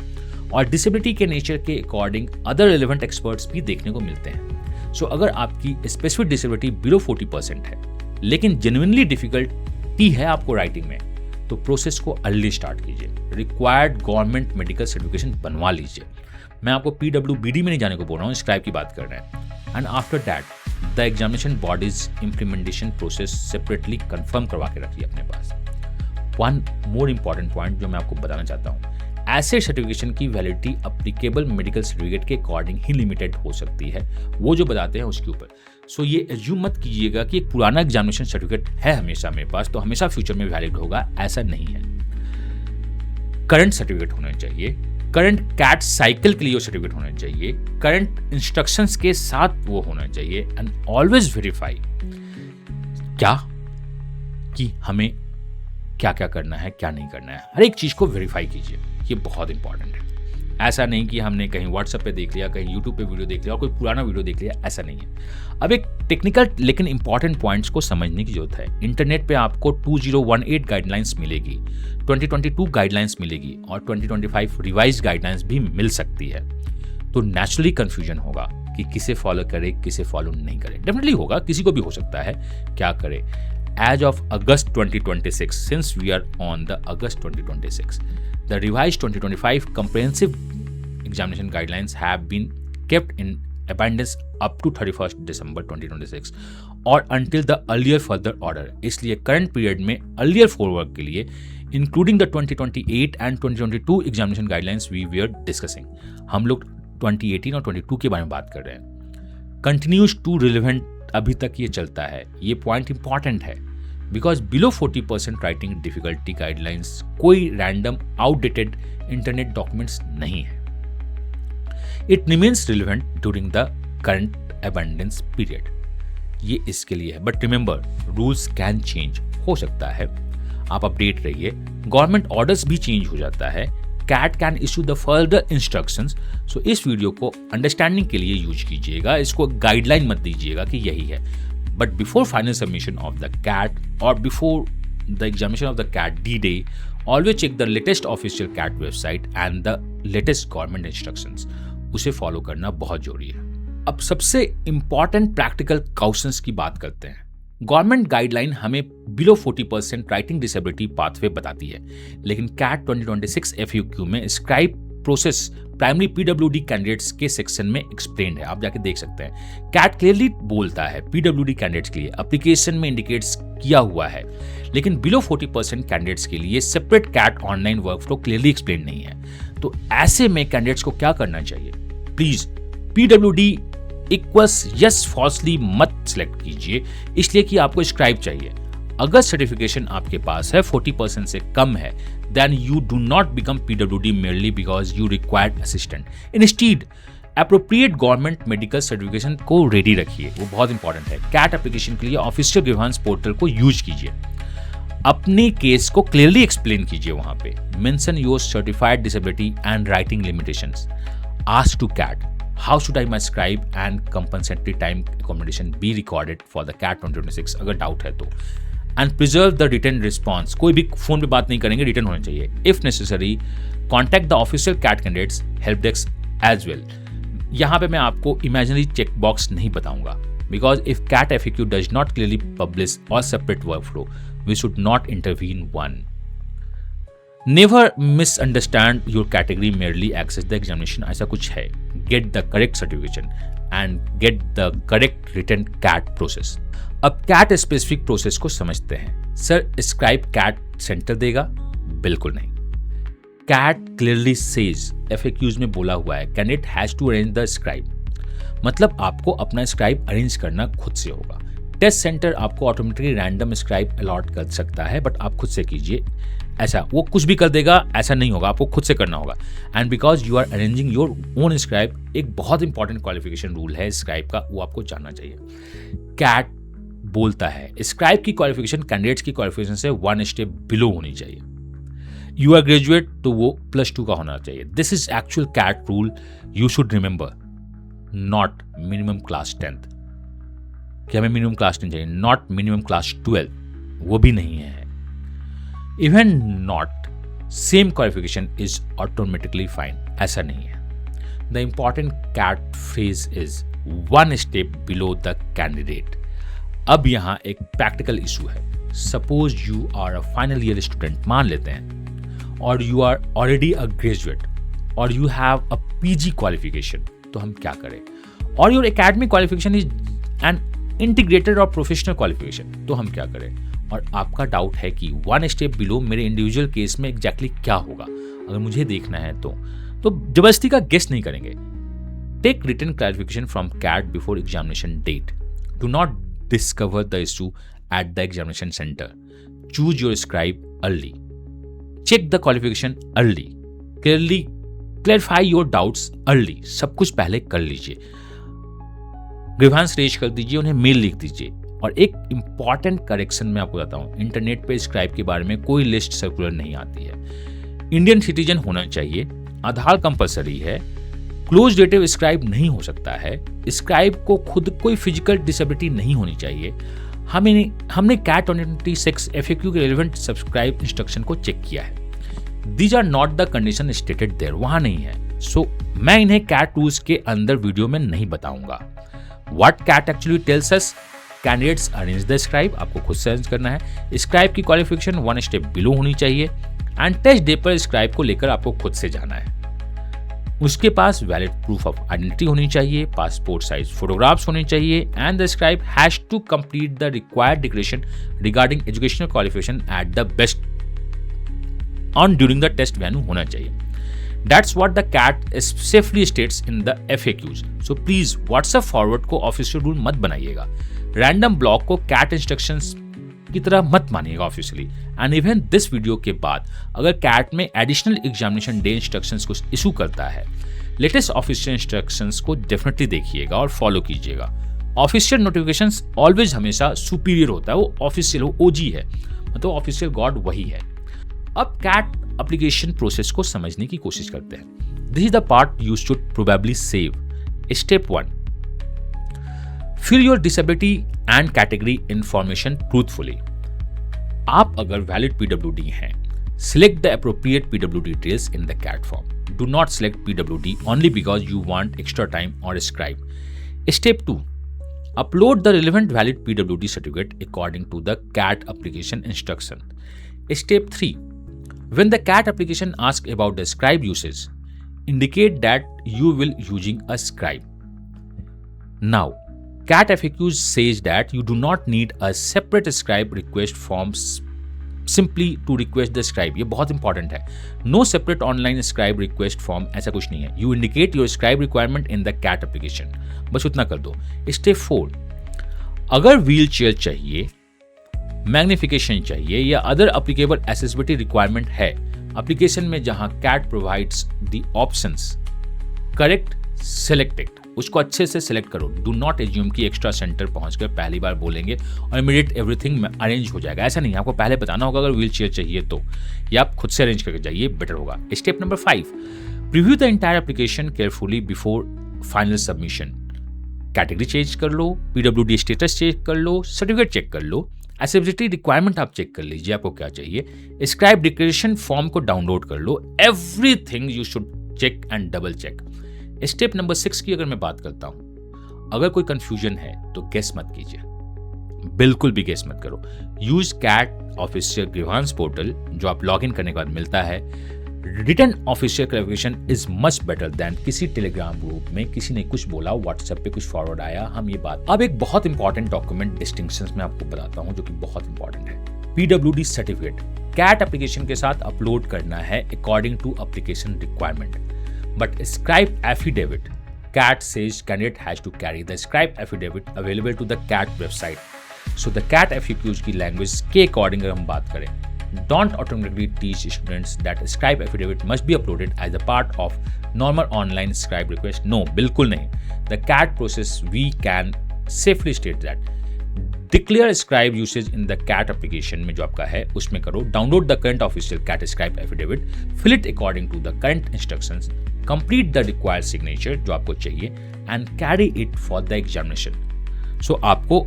और डिसेबिलिटी के नेचर के अकॉर्डिंग अदर रिलेवेंट एक्सपर्ट्स भी देखने को मिलते हैं। सो अगर आपकी स्पेसिफिक डिसेबिलिटी बिलो 40% है लेकिन जेन्युइनली डिफिकल्टी है आपको राइटिंग में, तो प्रोसेस को अर्ली स्टार्ट कीजिए। रिक्वायर्ड गवर्नमेंट मेडिकल सर्टिफिकेशन बनवा लीजिए। मैं आपको PWBD में नहीं जाने को बोल रहा हूँ, स्क्राइब की बात कर रहे हैं। And after that the examination bodies implementation process separately confirm करवा के रखिए अपने पास। वन मोर इंपॉर्टेंट पॉइंट जो मैं आपको बताना चाहता हूँ, ऐसे सर्टिफिकेशन की वैलिडिटी एप्लीकेबल मेडिकल सर्टिफिकेट के अकॉर्डिंग ही लिमिटेड हो सकती है, वो जो बताते हैं उसके ऊपर। सो ये एज्यूम मत कीजिएगा कि एक पुराना एग्जामिनेशन सर्टिफिकेट है हमेशा मेरे पास तो हमेशा फ्यूचर में वैलिड होगा, ऐसा नहीं है। करंट सर्टिफिकेट होना चाहिए, करंट कैट साइकिल के लिए सर्टिफिकेट होना चाहिए, करंट इंस्ट्रक्शंस के साथ वो होना चाहिए। एंड ऑलवेज वेरीफाई क्या कि हमें क्या क्या करना है क्या नहीं करना है, हर एक चीज को वेरीफाई कीजिए, ये बहुत इंपॉर्टेंट है। ऐसा नहीं कि हमने कहीं व्हाट्सएप पे देख लिया, कहीं यूट्यूब पे वीडियो देख लिया और कोई पुराना वीडियो देख लिया, ऐसा नहीं है। अब एक टेक्निकल लेकिन इंपॉर्टेंट पॉइंट्स को समझने की जरूरत है। इंटरनेट पे आपको 2018 गाइडलाइंस मिलेगी, 2022 गाइडलाइंस मिलेगी और 2025 रिवाइज गाइडलाइंस भी मिल सकती है। तो नेचुरली कंफ्यूजन होगा कि किसे फॉलो करे किसे फॉलो नहीं करे। डेफिनेटली होगा, किसी को भी हो सकता है, क्या करे। As of August 2026, since we are on the August 2026, the revised 2025 comprehensive examination guidelines have been kept in abeyance up to 31st December 2026 और until the earlier further order। इसलिए current period में earlier forward के लिए including the 2028 and 2022 examination guidelines we were discussing, हम लोग 2018 और 22 के बारे में बात कर रहे हैं। Continues to relevant अभी तक ये चलता है। ये पॉइंट इंपॉर्टेंट है because below 40% writing difficulty guidelines कोई रैंडम आउटडेटेड इंटरनेट डॉक्यूमेंट्स नहीं है। It remains relevant during the current abundance period, ये इसके लिए है। But remember rules can change, हो सकता है आप अपडेट रहिए। गवर्नमेंट ऑर्डर्स भी चेंज हो जाता है। CAT can issue the further instructions. So इस वीडियो को अंडरस्टैंडिंग के लिए यूज कीजिएगा, इसको गाइडलाइन मत दीजिएगा कि यही है। But before final submission of the CAT और before the examination of the CAT D-Day, always check the latest official CAT website and the latest government instructions, उसे फॉलो करना बहुत जरूरी है। अब सबसे इंपॉर्टेंट प्रैक्टिकल क्वेश्चंस की बात करते हैं। गवर्नमेंट गाइडलाइन हमें बिलो 40% राइटिंग डिसेबिलिटी पाथवे बताती है, लेकिन कैट 2026 FAQ में scribe process primary PWD candidates के सेक्शन में एक्सप्लेन्ड है, आप जाके देख सकते हैं। कैट क्लियरली बोलता है PWD कैंडिडेट्स के लिए एप्लीकेशन में इंडिकेट्स किया हुआ है, लेकिन बिलो 40% कैंडिडेट्स के लिए separate CAT online workflow clearly explain नहीं है। तो ऐसे में कैंडिडेट्स को क्या करना चाहिए? Please PWD equals yes falsely मत सिलेक्ट कीजिए, इसलिए कि आपको स्क्राइब चाहिए। अगर सर्टिफिकेशन आपके पास है 40% से कम है, then you do not become PWD merely because you required assistant. Instead, appropriate government medical certification को रेडी रखिए, वो बहुत इंपॉर्टेंट है। कैट एप्लीकेशन के लिए ऑफिशियल ग्रीवांस पोर्टल को यूज कीजिए, अपने केस को क्लियरली एक्सप्लेन कीजिए। वहां पे mention your certified disability and writing limitations. Ask to CAT how should I my scribe and compensatory time accommodation be recorded for the CAT 2026 अगर doubt है तो। And preserve the return response. कोई भी phone पे बात नहीं करेंगे, return होना चाहिए। If necessary contact the official CAT candidates help desk as well. यहाँ पे मैं आपको इमेजिनरी चेक बॉक्स नहीं बताऊंगा, because if CAT FAQ does not clearly publish और separate workflow, we should not intervene one. Never misunderstand your category, merely access the examination. ऐसा कुछ है। Get the correct certification and get the correct return CAT process. अब CAT specific process को समझते हैं। Sir scribe cat centre देगा? बिल्कुल नहीं। कैट क्लियरली सेज, FAQs में बोला हुआ है, candidate has to arrange the scribe. मतलब आपको अपना स्क्राइब अरेंज करना खुद से होगा। टेस्ट सेंटर आपको ऑटोमेटिकली रैंडम स्क्राइब अलॉट कर सकता है, बट आप खुद से कीजिए। ऐसा वो कुछ भी कर देगा ऐसा नहीं होगा, आपको खुद से करना होगा। And because you are arranging your own scribe, एक बहुत इंपॉर्टेंट क्वालिफिकेशन रूल है स्क्राइब का, वो आपको जानना चाहिए। कैट बोलता है स्क्राइब की क्वालिफिकेशन कैंडिडेट्स की क्वालिफिकेशन से 1 स्टेप बिलो होनी चाहिए। यू आर ग्रेजुएट तो वो +2 का होना चाहिए। This is actual CAT rule, you should remember. Not minimum class 10th, कि हमें मिनिमम क्लास 10 चाहिए, नॉट मिनिमम क्लास 12, वो भी नहीं है। Even not same qualification is automatically fine, ऐसा नहीं है। The important CAT phrase is 1 step below the candidate. अब यहाँ एक प्रैक्टिकल इशू है। Suppose you are a final year student, मान लेते हैं, और you are already a graduate और you have a PG qualification, तो हम क्या करें? और your academic qualification is an integrated और प्रोफेशनल क्वालिफिकेशन, तो हम क्या करें? और आपका डाउट है कि 1 स्टेप बिलो मेरे इंडिविजुअल केस में एग्जैक्टली क्या होगा, अगर मुझे देखना है तो जबरदस्ती का गेस नहीं करेंगे। Take written clarification from CAT before examination date. Do not discover the issue at the examination centre. Choose your scribe early. Check the qualification early. Clarify your doubts early. सब कुछ पहले कर लीजिए। ग्रीवांस रेज कर दीजिए, उन्हें mail लिख दीजिए। और एक इंपॉर्टेंट करेक्शन मैं आपको बताता हूं, इंटरनेट पे स्क्राइब के बारे में कोई लिस्ट सर्कुलर नहीं आती है। इंडियन सिटीजन होना चाहिए, आधार कंपलसरी है, क्लोज रिलेटिव स्क्राइब नहीं हो सकता है, स्क्राइब को खुद कोई फिजिकल डिसेबिलिटी नहीं होनी चाहिए। हमने कैट 2026 FAQ के रेलेवेंट सब्सक्राइब इंस्ट्रक्शन को चेक किया है। These are not the condition stated there, वहां नहीं है। सो मैं इन्हें कैट टूल्स के अंदर वीडियो में नहीं बताऊंगा। What CAT actually tells us, candidates arrange the scribe, आपको खुद से अरेंज करना है। स्क्राइब की क्वालिफिकेशन 1 स्टेप बिलो होनी चाहिए। एंड टेस्ट डे पर स्क्राइब को लेकर आपको खुद से जाना है। उसके पास वैलिड प्रूफ ऑफ आइडेंटिटी होनी चाहिए, पासपोर्ट साइज फोटोग्राफ्स होने चाहिए, and the scribe has to complete the required declaration regarding educational qualification at the best on during the test venue होना चाहिए। That's what the CAT safely states in the FAQs. So please WhatsApp forward को official rule मत बनाइएगा। Random block को CAT instructions की तरह मत मानिएगा officially. And even this video के बाद अगर CAT में एडिशनल एग्जामिनेशन डे इंस्ट्रक्शंस को इशू करता है, लेटेस्ट ऑफिशियल इंस्ट्रक्शंस को डेफिनेटली देखिएगा और फॉलो कीजिएगा। ऑफिशियल नोटिफिकेशंस ऑलवेज हमेशा सुपीरियर होता है, वो ऑफिशियल OG है, मतलब ऑफिशियल गॉड वही है। अब कैट एप्लीकेशन प्रोसेस को समझने की कोशिश करते हैं। This is the part you should probably save. Step 1, fill your disability and category information truthfully. आप अगर वैलिड PWD हैं, select the appropriate PWD details in the CAT form. Do not select PWD only because you want extra time और scribe. Step 2, upload the relevant valid PWD certificate according to the CAT application instruction. Step 3, when the CAT application asks about the scribe usage, indicate that you will using a scribe. Now, CAT FAQs says that you do not need a separate scribe request form simply to request the scribe. ये बहुत important है। No separate online scribe request form, ऐसा कुछ नहीं है। You indicate your scribe requirement in the CAT application. बस उतना कर दो। Step 4, अगर व्हील चेयर चाहिए, मैग्निफिकेशन चाहिए या अदर एप्लीकेबल एक्सेसिबिलिटी रिक्वायरमेंट है एप्लीकेशन में जहां CAT provides the options, correct selected, उसको अच्छे से सेलेक्ट करो। डू नॉट एज्यूम कि एक्स्ट्रा सेंटर पहुंचकर पहली बार बोलेंगे और इमीडिएट एवरीथिंग अरेंज हो जाएगा, ऐसा नहीं। आपको पहले बताना होगा अगर व्हील चेयर चाहिए तो, या आप खुद से अरेंज करके जाइए, बेटर होगा। Step number 5, preview the entire application carefully before final submission. Category change कर लो, PWD स्टेटस चेक कर लो, सर्टिफिकेट चेक कर लो, एक्सेसिबिलिटी रिक्वायरमेंट आप चेक कर लीजिए, आपको क्या चाहिए। स्क्राइब डिक्लेरेशन फॉर्म को डाउनलोड कर लो। Everything you should check and double check. Step number 6 की अगर मैं बात करता हूं, अगर कोई कंफ्यूजन है तो गेस मत कीजिए, बिल्कुल भी गेस मत करो। Use CAT official grievance portal, जो आप लॉग इन करने के बाद मिलता है। Written official clarification is much better than किसी टेलीग्राम ग्रुप में किसी ने कुछ बोला, व्हाट्सएप पे कुछ फॉरवर्ड आया, हम ये बात। अब एक बहुत इंपॉर्टेंट डॉक्यूमेंट डिस्टिंक्शंस में आपको बताता हूं जो कि बहुत इंपॉर्टेंट है। पीडब्ल्यूडी सर्टिफिकेट कैट एप्लीकेशन के साथ अपलोड करना है according to application requirement, but scribe affidavit CAT says candidate has to carry the scribe affidavit available to the CAT website. So the CAT FAQs की language के according अगर हम बात करें, don't automatically teach students that scribe affidavit must be uploaded as a part of normal online scribe request. No, बिल्कुल नहीं. The CAT process we can safely state that. Declare scribe usage in the CAT application में जो आपका है उसमें करो. Download the current official CAT scribe affidavit. Fill it according to the current instructions. Complete the required signature जो आपको चाहिए and carry it for the examination. So आपको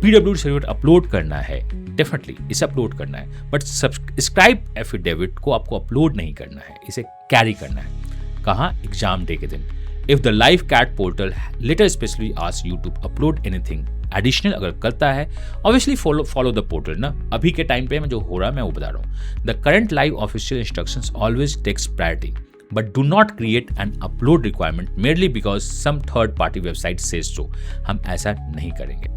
PWD सर्टिफिकेट अपलोड करना है, डेफिनेटली इसे अपलोड करना है, बट सब्सक्राइब एफिडेविट को आपको अपलोड नहीं करना है, इसे कैरी करना है। कहाँ? एग्जाम डे के दिन। If the live CAT portal later specially ask you to upload anything additional अगर करता है, ऑब्वियसली फॉलो द पोर्टल ना। अभी के टाइम पे जो हो रहा है मैं वो बता रहा हूँ। The current live official instructions always takes priority, but do not create an upload requirement merely because some third party website says so. हम ऐसा नहीं करेंगे।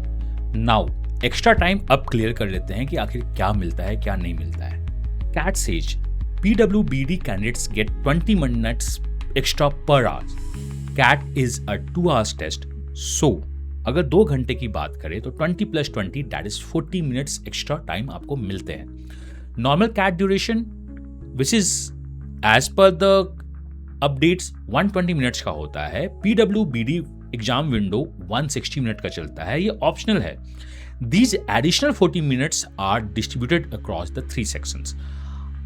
Now, एक्स्ट्रा टाइम अब क्लियर कर लेते हैं कि आखिर क्या मिलता है क्या नहीं मिलता है। CAT says PWBD candidates get 20 minutes extra per hour. CAT is a 2 hours test. So, अगर 2 घंटे की बात करें तो 20 + 20 that is 40 minutes extra time आपको मिलते हैं। Normal CAT duration which is as per the updates 120 minutes का होता है। PWBD एग्जाम विंडो 160 मिनट का चलता है, ये ऑप्शनल है। These additional 40 minutes are distributed across the 3 sections.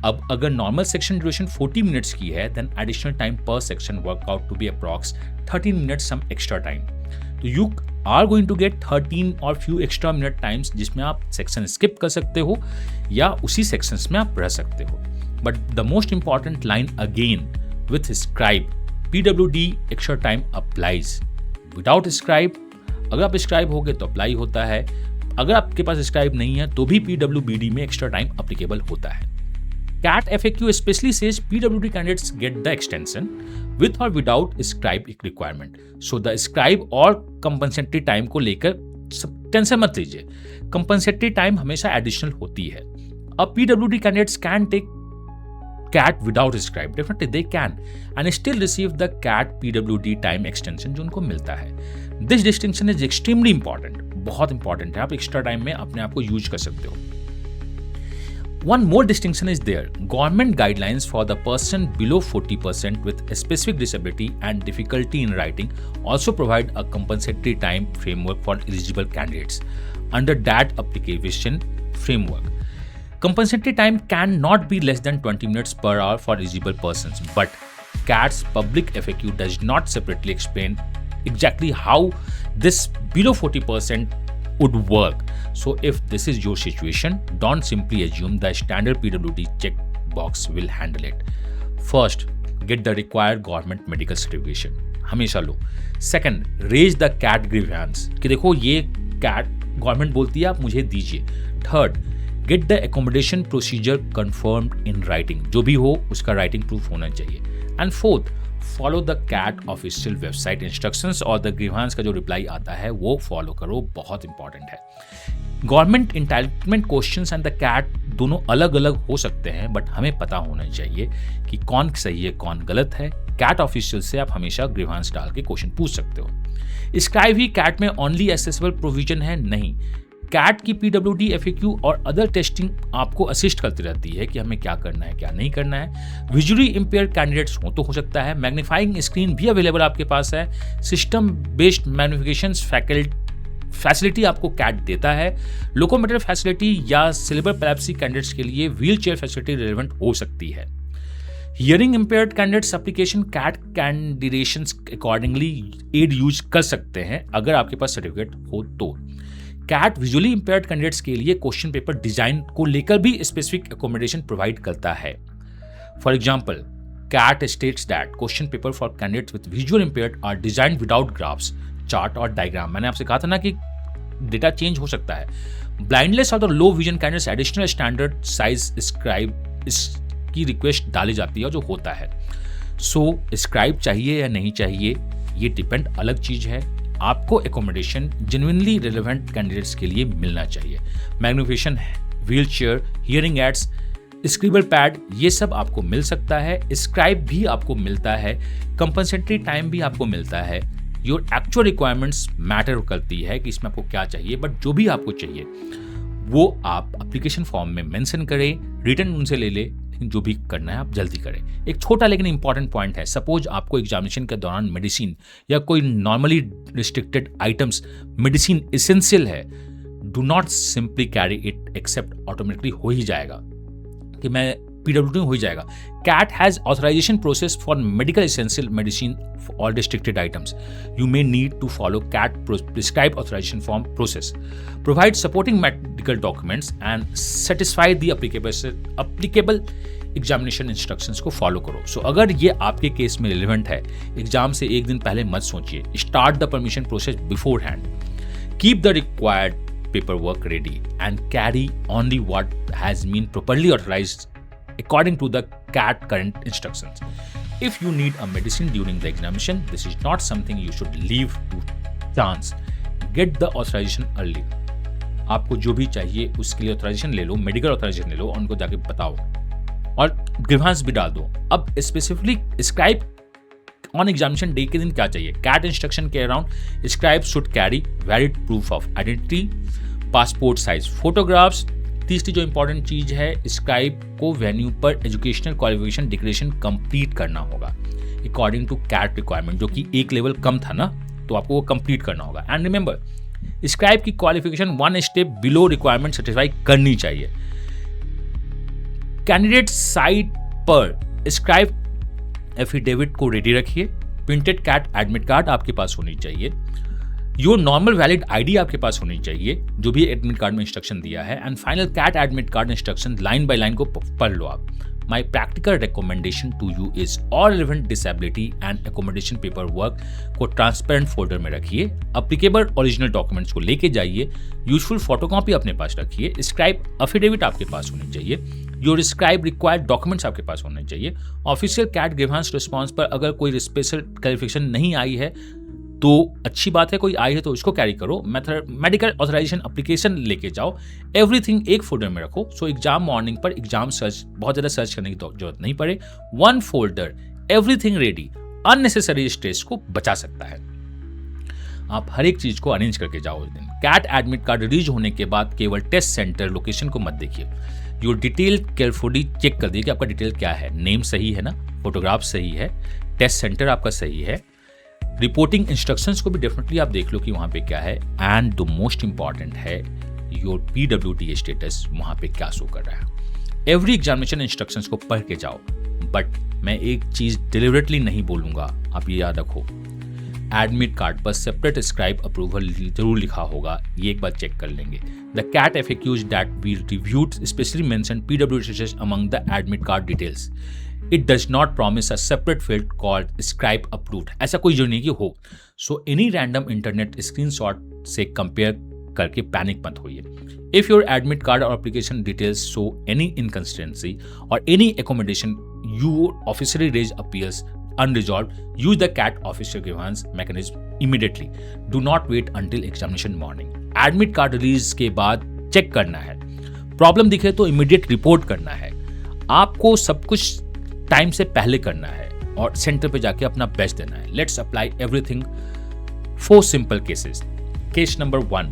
अब अगर नॉर्मल सेक्शन ड्यूरेशन 40 मिनट्स की है, then additional time per section work out to be approx 13 minutes some extra time. तो you are going to get 13 और few extra minute times जिसमें आप section skip कर सकते हो या उसी सेक्शंस में आप रह सकते हो। But the most important line again, with scribe PWD extra time applies. Without scribe, अगर आप scribe होगे तो अप्लाई होता है, अगर आपके पास scribe नहीं है तो भी PWBD में extra time applicable होता है। CAT FAQ especially says PWD candidates get the extension with or without scribe requirement. So the scribe और compensatory time को लेकर टेंशन मत लीजिए, compensatory time हमेशा additional होती है। अब PWD candidates can take CAT without scribe, definitely they can and still receive the CAT PWD time extension जो उनको मिलता है। This distinction is extremely important, बहुत इंपॉर्टेंट है। आप एक्स्ट्रा टाइम में अपने आप को यूज कर सकते हो। One more distinction is there. Government guidelines for the person below 40% with a specific disability and difficulty in writing also provide a compensatory time framework for eligible candidates. Under that application framework, compensatory time cannot be less than 20 minutes per hour for eligible persons, but CAT's public FAQ does not separately explain exactly how this below 40% would work. So if this is your situation, don't simply assume the standard PWD checkbox will handle it. First, get the required government medical certification. हमेशा लो। Second, raise the CAT grievance कि देखो ये CAT government बोलती है आप मुझे दीजिए। Third, get the accommodation procedure confirmed in writing, जो भी हो उसका राइटिंग प्रूफ होना चाहिए। And fourth, follow the CAT official website instructions और द ग्रीवांस का जो रिप्लाई आता है वो फॉलो करो, बहुत इंपॉर्टेंट है। Government entitlement questions and the CAT दोनों अलग अलग हो सकते हैं, बट हमें पता होना चाहिए कि कौन सही है कौन गलत है। CAT ऑफिशियल से आप हमेशा ग्रीवांस डाल के क्वेश्चन पूछ सकते हो। स्क्राइब ही CAT में ओनली एक्सेसिबल प्रोविजन है नहीं, CAT की PWD FAQ और अदर टेस्टिंग आपको असिस्ट करती रहती है कि हमें क्या करना है क्या नहीं करना है। विजुअली इंपेयर कैंडिडेट्स हो तो हो सकता है, मैग्नीफाइंग स्क्रीन भी अवेलेबल आपके पास है, सिस्टम बेस्ड मैग्निफिकेशन फैसिलिटी आपको CAT देता है। लोकोमोटर फैसिलिटी या सिलेबर पैलेप्सी कैंडिडेट्स के लिए व्हील चेयर फैसिलिटी रिलेवेंट हो सकती है। Hearing impaired candidates application CAT कैंडिडेशंस अकॉर्डिंगली एड यूज कर सकते हैं अगर आपके पास सर्टिफिकेट हो तो। कैट विजुअली इंपेयर्ड कैंडिडेट्स के लिए क्वेश्चन पेपर डिजाइन को लेकर भी स्पेसिफिक अकोमोडेशन प्रोवाइड करता है। For example, CAT states that question paper for candidates with visual impaired are designed without graphs, chart और diagram। मैंने आपसे कहा था ना कि डेटा चेंज हो सकता है। ब्लाइंडलेस और the low vision candidates additional standard size scribe इसकी रिक्वेस्ट डाली जाती है जो होता है। सो स्क्राइब चाहिए या नहीं चाहिए ये डिपेंड, अलग चीज है। आपको एकोमोडेशन जेन्युइनली रिलेवेंट कैंडिडेट्स के लिए मिलना चाहिए। Magnification, wheel chair, hearing aids, scribble pad, ये सब आपको मिल सकता है। स्क्राइब भी आपको मिलता है, कंपनसेटरी टाइम भी आपको मिलता है। योर एक्चुअल रिक्वायरमेंट्स मैटर करती है कि इसमें आपको क्या चाहिए, बट जो भी आपको चाहिए वो आप एप्लीकेशन फॉर्म में मेंशन करें, रिटर्न उनसे ले ले, लेकिन जो भी करना है आप जल्दी करें। एक छोटा लेकिन इंपॉर्टेंट पॉइंट है, सपोज आपको एग्जामिनेशन के दौरान मेडिसिन या कोई normally restricted items medicine essential है, do not simply carry it except automatically हो ही जाएगा कि मैं PWD हो ही जाएगा। CAT has authorization process for medical essential medicine for all restricted items. You may need to follow CAT prescribed authorization form process. Provide supporting medical documents and satisfy the applicable examination instructions को follow करो। सो अगर ये आपके case में relevant है, exam से एक दिन पहले मत सोचिए, start the permission process before hand, keep the required paperwork ready and carry only what has been properly authorized according to the CAT current instructions. If you need a medicine during the examination, this is not something you should leave to chance. Get the authorization early. आपको जो भी चाहिए उसके लिए authorisation ले लो, medical authorisation ले लो, उनको जाके बताओ और ग्रीवांस भी डाल दो। अब specifically scribe on examination day के दिन क्या चाहिए? CAT इंस्ट्रक्शन के around scribe should carry valid proof of identity, passport size photographs. तीसरी जो इंपॉर्टेंट चीज है, स्क्राइब को वेन्यू पर एजुकेशनल क्वालिफिकेशन डिक्लेरेशन कंप्लीट करना होगा अकॉर्डिंग टू CAT रिक्वायरमेंट, जो कि एक लेवल कम था ना, तो आपको वो कंप्लीट करना होगा। एंड रिमेंबर, स्क्राइब की qualification 1 step below requirement satisfy करनी चाहिए। कैंडिडेट साइट पर स्क्राइब एफिडेविट को रेडी रखिए। प्रिंटेड CAT एडमिट कार्ड आपके पास होनी चाहिए। योर नॉर्मल वैलिड आईडी आपके पास होनी चाहिए, जो भी एडमिट कार्ड में इंस्ट्रक्शन दिया है। And final CAT admit card instruction line by line को पढ़ लो आप। My practical recommendation to you is all relevant disability and accommodation paperwork को ट्रांसपेरेंट फोल्डर में रखिए। अप्लीकेबल ओरिजिनल डॉक्यूमेंट्स को लेके जाइए। यूजफुल फोटोकॉपी अपने पास रखिए। स्क्राइब अफिडेविट आपके पास होनी चाहिए। योर स्क्राइब रिक्वायर्ड डॉक्यूमेंट्स आपके पास होने चाहिए। ऑफिशियल CAT ग्रीवांस रिस्पॉन्स पर अगर कोई स्पेशल क्लैरिफिकेशन नहीं आई है तो अच्छी बात है, कोई आई है तो इसको कैरी करो। मेडिकल ऑथराइजेशन एप्लीकेशन लेके जाओ। एवरीथिंग एक फोल्डर में रखो, सो एग्जाम मॉर्निंग पर एग्जाम सर्च बहुत ज़्यादा सर्च करने की जरूरत नहीं पड़े। 1 folder, everything ready, unnecessary stress को बचा सकता है। आप हर एक चीज को अरेंज करके जाओ उस दिन। CAT एडमिट कार्ड रिलीज होने के बाद केवल टेस्ट सेंटर लोकेशन को मत देखिए। योर डिटेल केयरफुली चेक कर दिए कि आपका डिटेल क्या है। नेम सही है ना, फोटोग्राफ सही है, टेस्ट सेंटर आपका सही है, रिपोर्टिंग इंस्ट्रक्शंस को भी डेफिनेटली आप देख लो कि वहां पे क्या है। एंड द मोस्ट इंपॉर्टेंट है योर PWD स्टेटस, वहां पे क्या शो कर रहा है। एवरी एग्जामिनेशन इंस्ट्रक्शंस को पढ़ के जाओ। बट मैं एक चीज डिलिबरेटली नहीं बोलूंगा, आप ये याद रखो, एडमिट कार्ड पर सेपरेट स्क्राइब अप्रूवल जरूर लिखा होगा, ये एक बार चेक कर लेंगे। The CAT FAQs that we reviewed specially mentioned PWD status among the admit card details. It does not promise a separate field called scribe approved. ऐसा कोई जो नहीं कि हो। So any random internet screenshot से compare करके panic मत होइए। If your admit card or application details show any inconsistency or any accommodation you officially raise appeals unresolved, use the CAT official grievance mechanism immediately. Do not wait until examination morning. Admit card release के बाद check करना है, problem दिखे तो immediate report करना है। आपको सब कुछ टाइम से पहले करना है और सेंटर पे जाके अपना बेस्ट देना है। Let's apply everything. 4 simple cases. Case number 1,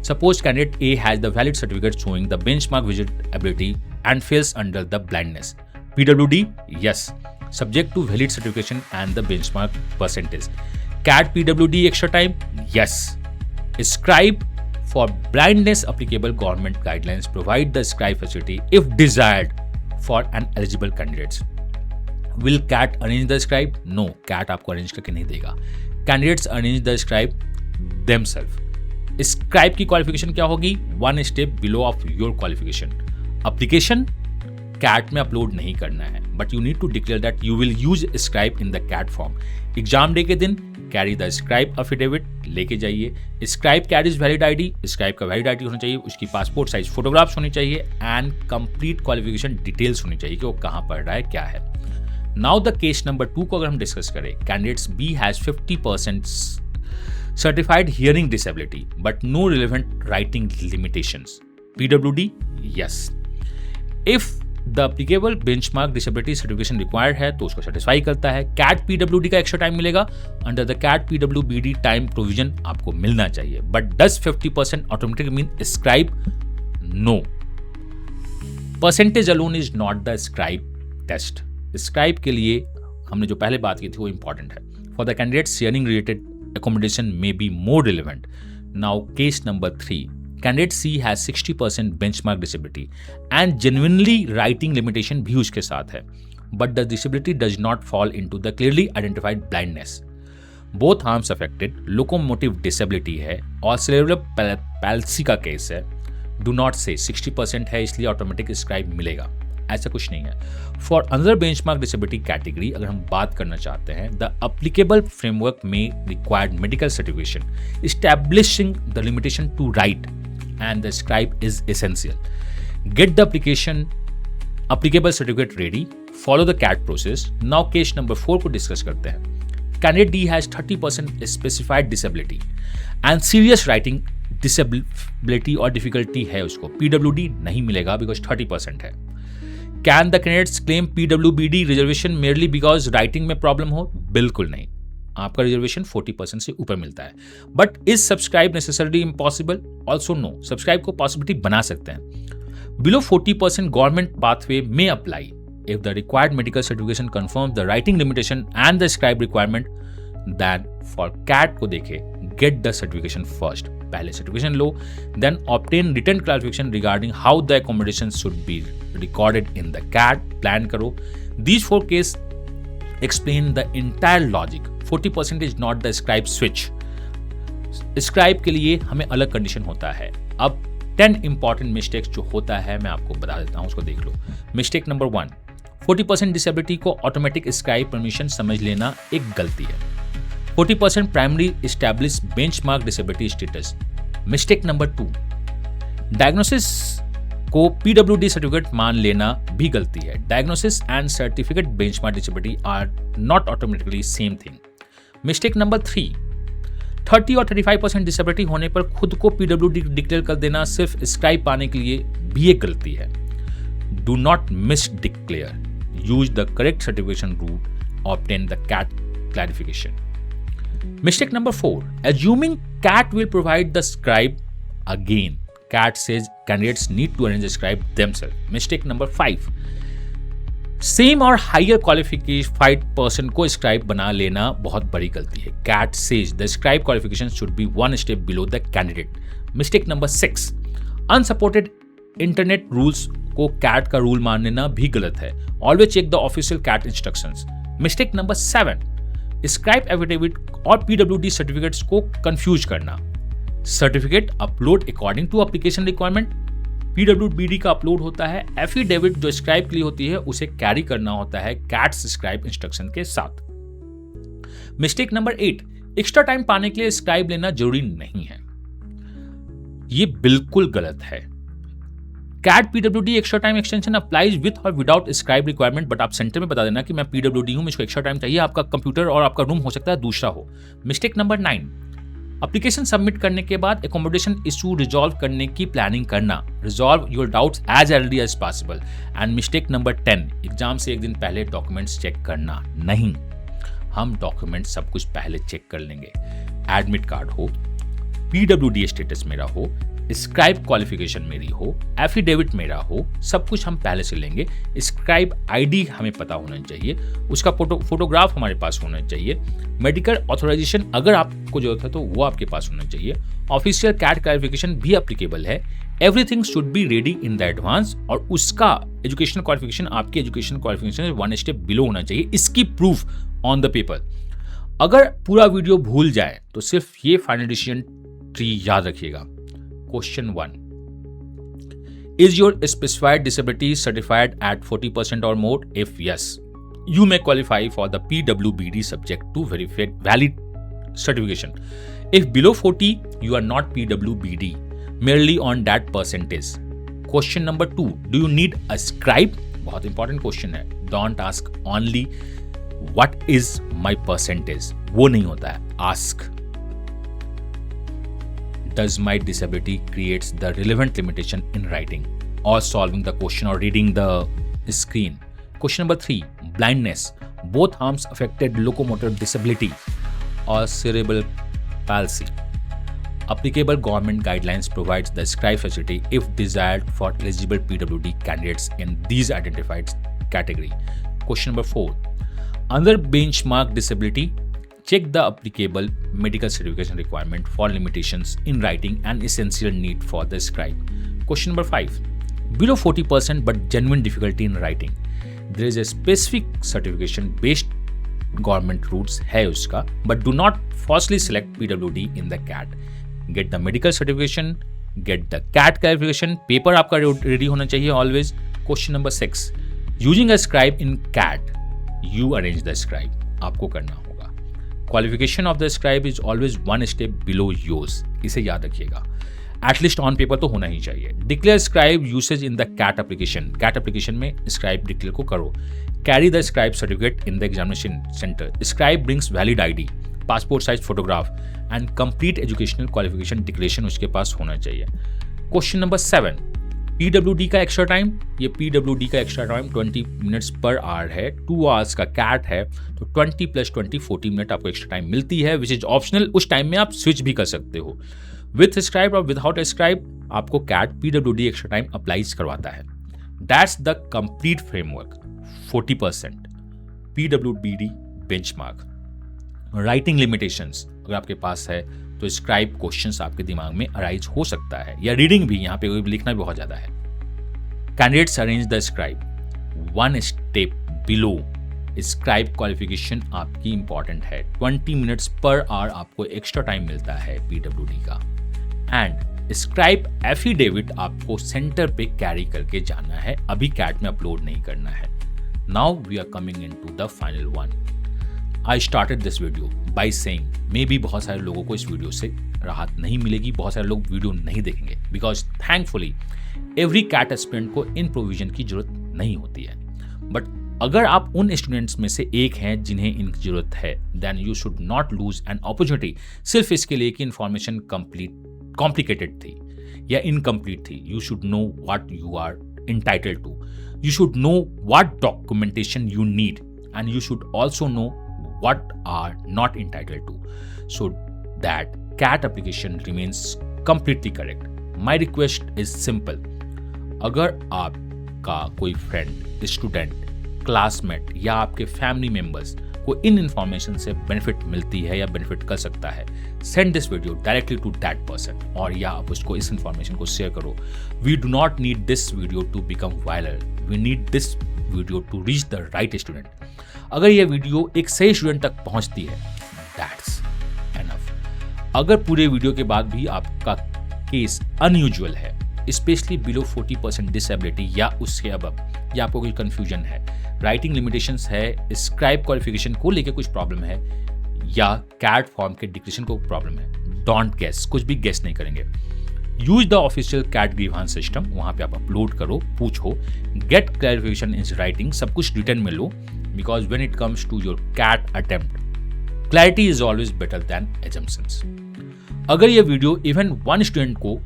suppose candidate A has the valid certificate showing the benchmark visibility and fails under the blindness. PWD? Yes. Subject to valid certification and the benchmark percentage. CAT PWD extra time? Yes. Scribe for blindness applicable government guidelines provide the scribe facility if desired for an eligible candidates. Will CAT arrange the scribe? No, CAT आपको arrange करके नहीं देगा. Candidates arrange the scribe themselves. Scribe की qualification क्या होगी? 1 step below of your qualification. Application CAT में upload नहीं करना है, but you need to declare that you will use scribe in the CAT form. Exam day के दिन carry the scribe affidavit लेके जाइए। Scribe carries valid ID, scribe का valid ID होना चाहिए, उसकी पासपोर्ट साइज फोटोग्राफ्स होनी चाहिए एंड कंप्लीट क्वालिफिकेशन डिटेल्स होनी चाहिए कि वो कहाँ पढ़ रहा है, क्या है। नाउ द केस नंबर 2 को अगर हम डिस्कस करें, candidates B has 50% certified hearing disability but no relevant writing limitations. PWD yes. If the applicable benchmark disability certification required है तो उसको सेटिस्फाई करता है। कैट पीडब्ल्यूडी का एक्स्ट्रा टाइम मिलेगा। अंडर द कैट पीडब्ल्यूबीडी टाइम प्रोविजन आपको मिलना चाहिए, but does 50% automatic mean scribe? No. Percentage alone is not the scribe test. Scribe के लिए हमने जो पहले बात की थी वो इंपॉर्टेंट है। For the candidate sharing related accommodation may be more relevant. Now, case number 3. Candidate C has 60% benchmark disability and genuinely writing limitation भी उसके साथ है. But the disability does not fall into the clearly identified blindness. Both arms affected, locomotive disability है और cerebral palsy का case है. Do not say 60% है इसलिए ऑटोमेटिक स्क्राइब मिलेगा, ऐसा कुछ नहीं है। For another benchmark disability category अगर हम बात करना चाहते हैं, द एप्लीकेबल फ्रेमवर्क में required medical certification establishing the limitation to write and the scribe is essential. Get the applicable certificate ready, follow the CAT process. Now case number 4 को discuss करते हैं। Candidate D has 30% specified disability and serious writing disability और difficulty है उसको। PWD नहीं मिलेगा because 30% है। Can the candidates claim PWBD reservation merely because writing में प्रॉब्लम हो? बिल्कुल नहीं, आपका रिजर्वेशन 40% से ऊपर मिलता है। But is subscribe necessarily impossible? Also no. Subscribe को पॉसिबिलिटी बना सकते हैं। बिलो 40% गवर्नमेंट पाथवे में apply if the required medical certification confirm the writing limitation and the scribe requirement. Then for CAT को देखे, गेट द सर्टिफिकेशन फर्स्ट, पहले certification लो, then obtain written clarification regarding how the accommodation should be recorded in the CAT, plan करो। These 4 case explain the entire logic. 40% is not the scribe switch. Scribe के लिए हमें अलग condition होता है। अब 10 इंपॉर्टेंट मिस्टेक्स जो होता है मैं आपको बता देता हूं, उसको देख लो। मिस्टेक नंबर 1, 40% डिसेबिलिटी को ऑटोमेटिक स्क्राइब परमिशन समझ लेना एक गलती है। 40% primary establish benchmark disability status. Mistake number 2, diagnosis को पीडब्ल्यूडी सर्टिफिकेट मान लेना भी गलती है। Diagnosis and certificate benchmark disability are not automatically same thing. Mistake number 3, 30 और 35% डिसेबिलिटी होने पर खुद को पीडब्ल्यूडी डिक्लेयर कर देना सिर्फ स्क्राइब पाने के लिए भी एक गलती है। Do not misdeclare, use the correct certification route, obtain the CAT clarification. Mistake number 4, assuming CAT will provide the scribe again. CAT says candidates need to arrange a scribe themselves. Mistake number 5, same और higher qualified person को scribe बना लेना बहुत बड़ी गलती है। CAT says the scribe qualification should be 1 step below the candidate. Mistake number 6, unsupported internet rules को CAT का रूल मान लेना भी गलत है। Always check the official CAT instructions. Mistake number 7, scribe affidavit और पीडब्ल्यूडी सर्टिफिकेट्स को कंफ्यूज करना। Certificate upload according to application requirement, पीडब्ल्यूबीडी का अपलोड होता है। एफिडेविट जो स्क्राइब के लिए होती है उसे कैरी करना होता है कैट्स स्क्राइब इंस्ट्रक्शन के साथ। मिस्टेक नंबर 8, एक्स्ट्रा टाइम पाने के लिए स्क्राइब लेना जरूरी नहीं है। ये बिल्कुल गलत है। CAT PWD extra time extension applies with और विदाउट स्क्राइब रिक्वायरमेंट, बट आप सेंटर में बता देना कि मैं पीडब्ल्यूडी हूं, मुझको एक्स्ट्रा टाइम चाहिए। आपका कंप्यूटर और आपका रूम हो सकता है दूसरा हो। मिस्टेक नंबर 9, एप्लीकेशन सबमिट करने के बाद एकोमोडेशन इशू रिजॉल्व करने की प्लानिंग करना। Resolve your doubts as early as possible. And mistake number 10, exam से एक दिन पहले डॉक्यूमेंट्स चेक करना नहीं। हम डॉक्यूमेंट सब कुछ पहले चेक कर लेंगे। एडमिट कार्ड हो, पीडब्ल्यूडी स्टेटस मेरा हो, स्क्राइब क्वालिफिकेशन मेरी हो, एफिडेविट मेरा हो, सब कुछ हम पहले से लेंगे। स्क्राइब आईडी हमें पता होना चाहिए, उसका फोटोग्राफ हमारे पास होना चाहिए। मेडिकल ऑथराइजेशन अगर आपको जरूरत है तो वो आपके पास होना चाहिए। ऑफिशियल कैट क्लैरिफिकेशन भी एप्लीकेबल है। Everything should be ready in the advance, और उसका एजुकेशनल क्वालिफिकेशन आपकी एजुकेशन क्वालिफिकेशन 1 स्टेप बिलो होना चाहिए। इसकी प्रूफ ऑन द पेपर। अगर पूरा वीडियो भूल जाए तो सिर्फ ये फाइनल डिसीजन 3 याद रखिएगा। Question 1, is your specified disability certified at 40% और more? If yes, you may qualify for the PWBD subject to valid certification. If below 40, you are not PWBD, merely on that percentage. Question number 2, do you need a scribe? बहुत important question है. Don't ask only what is my percentage. वो नहीं होता है. Ask, does my disability creates the relevant limitation in writing or solving the question or reading the screen? Question number 3, blindness. Both arms affected locomotor disability or cerebral palsy. Applicable government guidelines provides the scribe facility if desired for eligible PWD candidates in these identified category. Question number 4, under benchmark disability, check the applicable medical certification requirement for limitations in writing and essential need for the scribe. Question number 5, below 40% but genuine difficulty in writing. There is a specific certification based government routes है उसका, but do not falsely select PWD in the CAT. Get the medical certification, get the CAT clarification. Paper आपका ready होना चाहिए always. Question number 6, using a scribe in CAT, you arrange the scribe. आपको करना होगा. Qualification of the scribe is always one step below yours. इसे याद रखिएगा. At least on paper तो होना ही चाहिए. Declare scribe usage in the CAT application. CAT application में स्क्राइब डिक्लेयर को करो. Carry the scribe certificate in the examination centre. Scribe brings valid ID, passport size photograph and complete educational qualification declaration उसके पास होना चाहिए. Question number 7, PWD का extra time. ये PWD का extra time 20 minutes per hour है. 2 hours का cat है, तो 20 + 20 40 मिनट आपको एक्स्ट्रा टाइम मिलती है, विच इज ऑप्शनल. उस टाइम में आप स्विच भी कर सकते हो. विथ स्क्राइब और विदाउट स्क्राइब आपको CAT PWD extra time applies करवाता है. That's the complete framework. 40% PWBD benchmark. Writing limitations अगर आपके पास है तो स्क्राइब क्वेश्चंस आपके दिमाग में अराइज हो सकता है, या रीडिंग भी, यहाँ पे लिखना भी बहुत ज्यादा है. Candidates arrange the scribe 1 step below. Scribe qualification आपकी इंपॉर्टेंट है. 20 मिनट्स पर आवर आपको एक्स्ट्रा टाइम मिलता है PWD का. एंड स्क्राइब एफिडेविट आपको सेंटर पे कैरी करके जाना है, अभी कैट में अपलोड नहीं करना है. Now we are coming into the final one. I started this video by saying maybe बहुत सारे लोगों को इस वीडियो से राहत नहीं मिलेगी, बहुत सारे लोग वीडियो नहीं देखेंगे, because thankfully every CAT aspirant को इन प्रोविजन की जरूरत नहीं होती है. बट अगर आप उन स्टूडेंट्स में से एक हैं जिन्हें इनकी जरूरत है, then you should not lose an opportunity सिर्फ इसके लिए कि इंफॉर्मेशन कॉम्प्लिकेटेड थी या इनकम्प्लीट थी. You should know what you are entitled to. You should know what documentation you need, and you should also know what are not entitled to, so that CAT application remains completely correct. My request is simple. अगर आपका कोई friend, student, classmate या आपके family members को इन information से benefit मिलती है या बेनिफिट कर सकता है, send this video directly to that person, और या आप उसको इस इंफॉर्मेशन को शेयर करो. We do not need this video to become viral, we need this video to reach the right student. अगर यह वीडियो एक सही स्टूडेंट तक पहुंचती है, दैट्स एनफ. अगर पूरे वीडियो के बाद भी आपका केस अनयूजुअल है, स्पेशली बिलो 40% डिसेबिलिटी या उसके अबव, या आपको कोई कंफ्यूजन है, राइटिंग लिमिटेशंस है, स्क्राइब क्वालिफिकेशन को लेकर कुछ प्रॉब्लम है, या कैट फॉर्म के डिक्लेरेशन को प्रॉब्लम है, डोंट गेस, कुछ भी गेस नहीं करेंगे. Use the official CAT grievance system, वहां पे आप अपलोड करो, पूछो, गेट क्लैरिफिकेशन इन राइटिंग, सब कुछ रिटर्न में लो, because when it comes to your CAT attempt, clarity is always better than assumptions. अगर ये वीडियो इवन वन स्टूडेंट को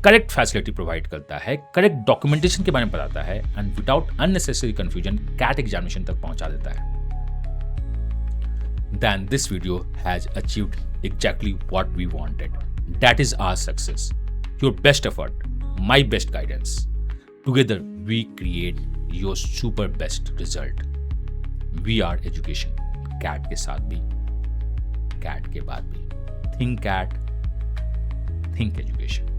करेक्ट फैसिलिटी प्रोवाइड करता है, करेक्ट डॉक्यूमेंटेशन के बारे में बताता है, and without unnecessary confusion CAT examination तक पहुंचा देता है, then this video has achieved exactly what we wanted. That is our success. Your best effort, my best guidance. Together we create your super best result. We are education. CAT के साथ भी, CAT के बाद भी. Think CAT, think education.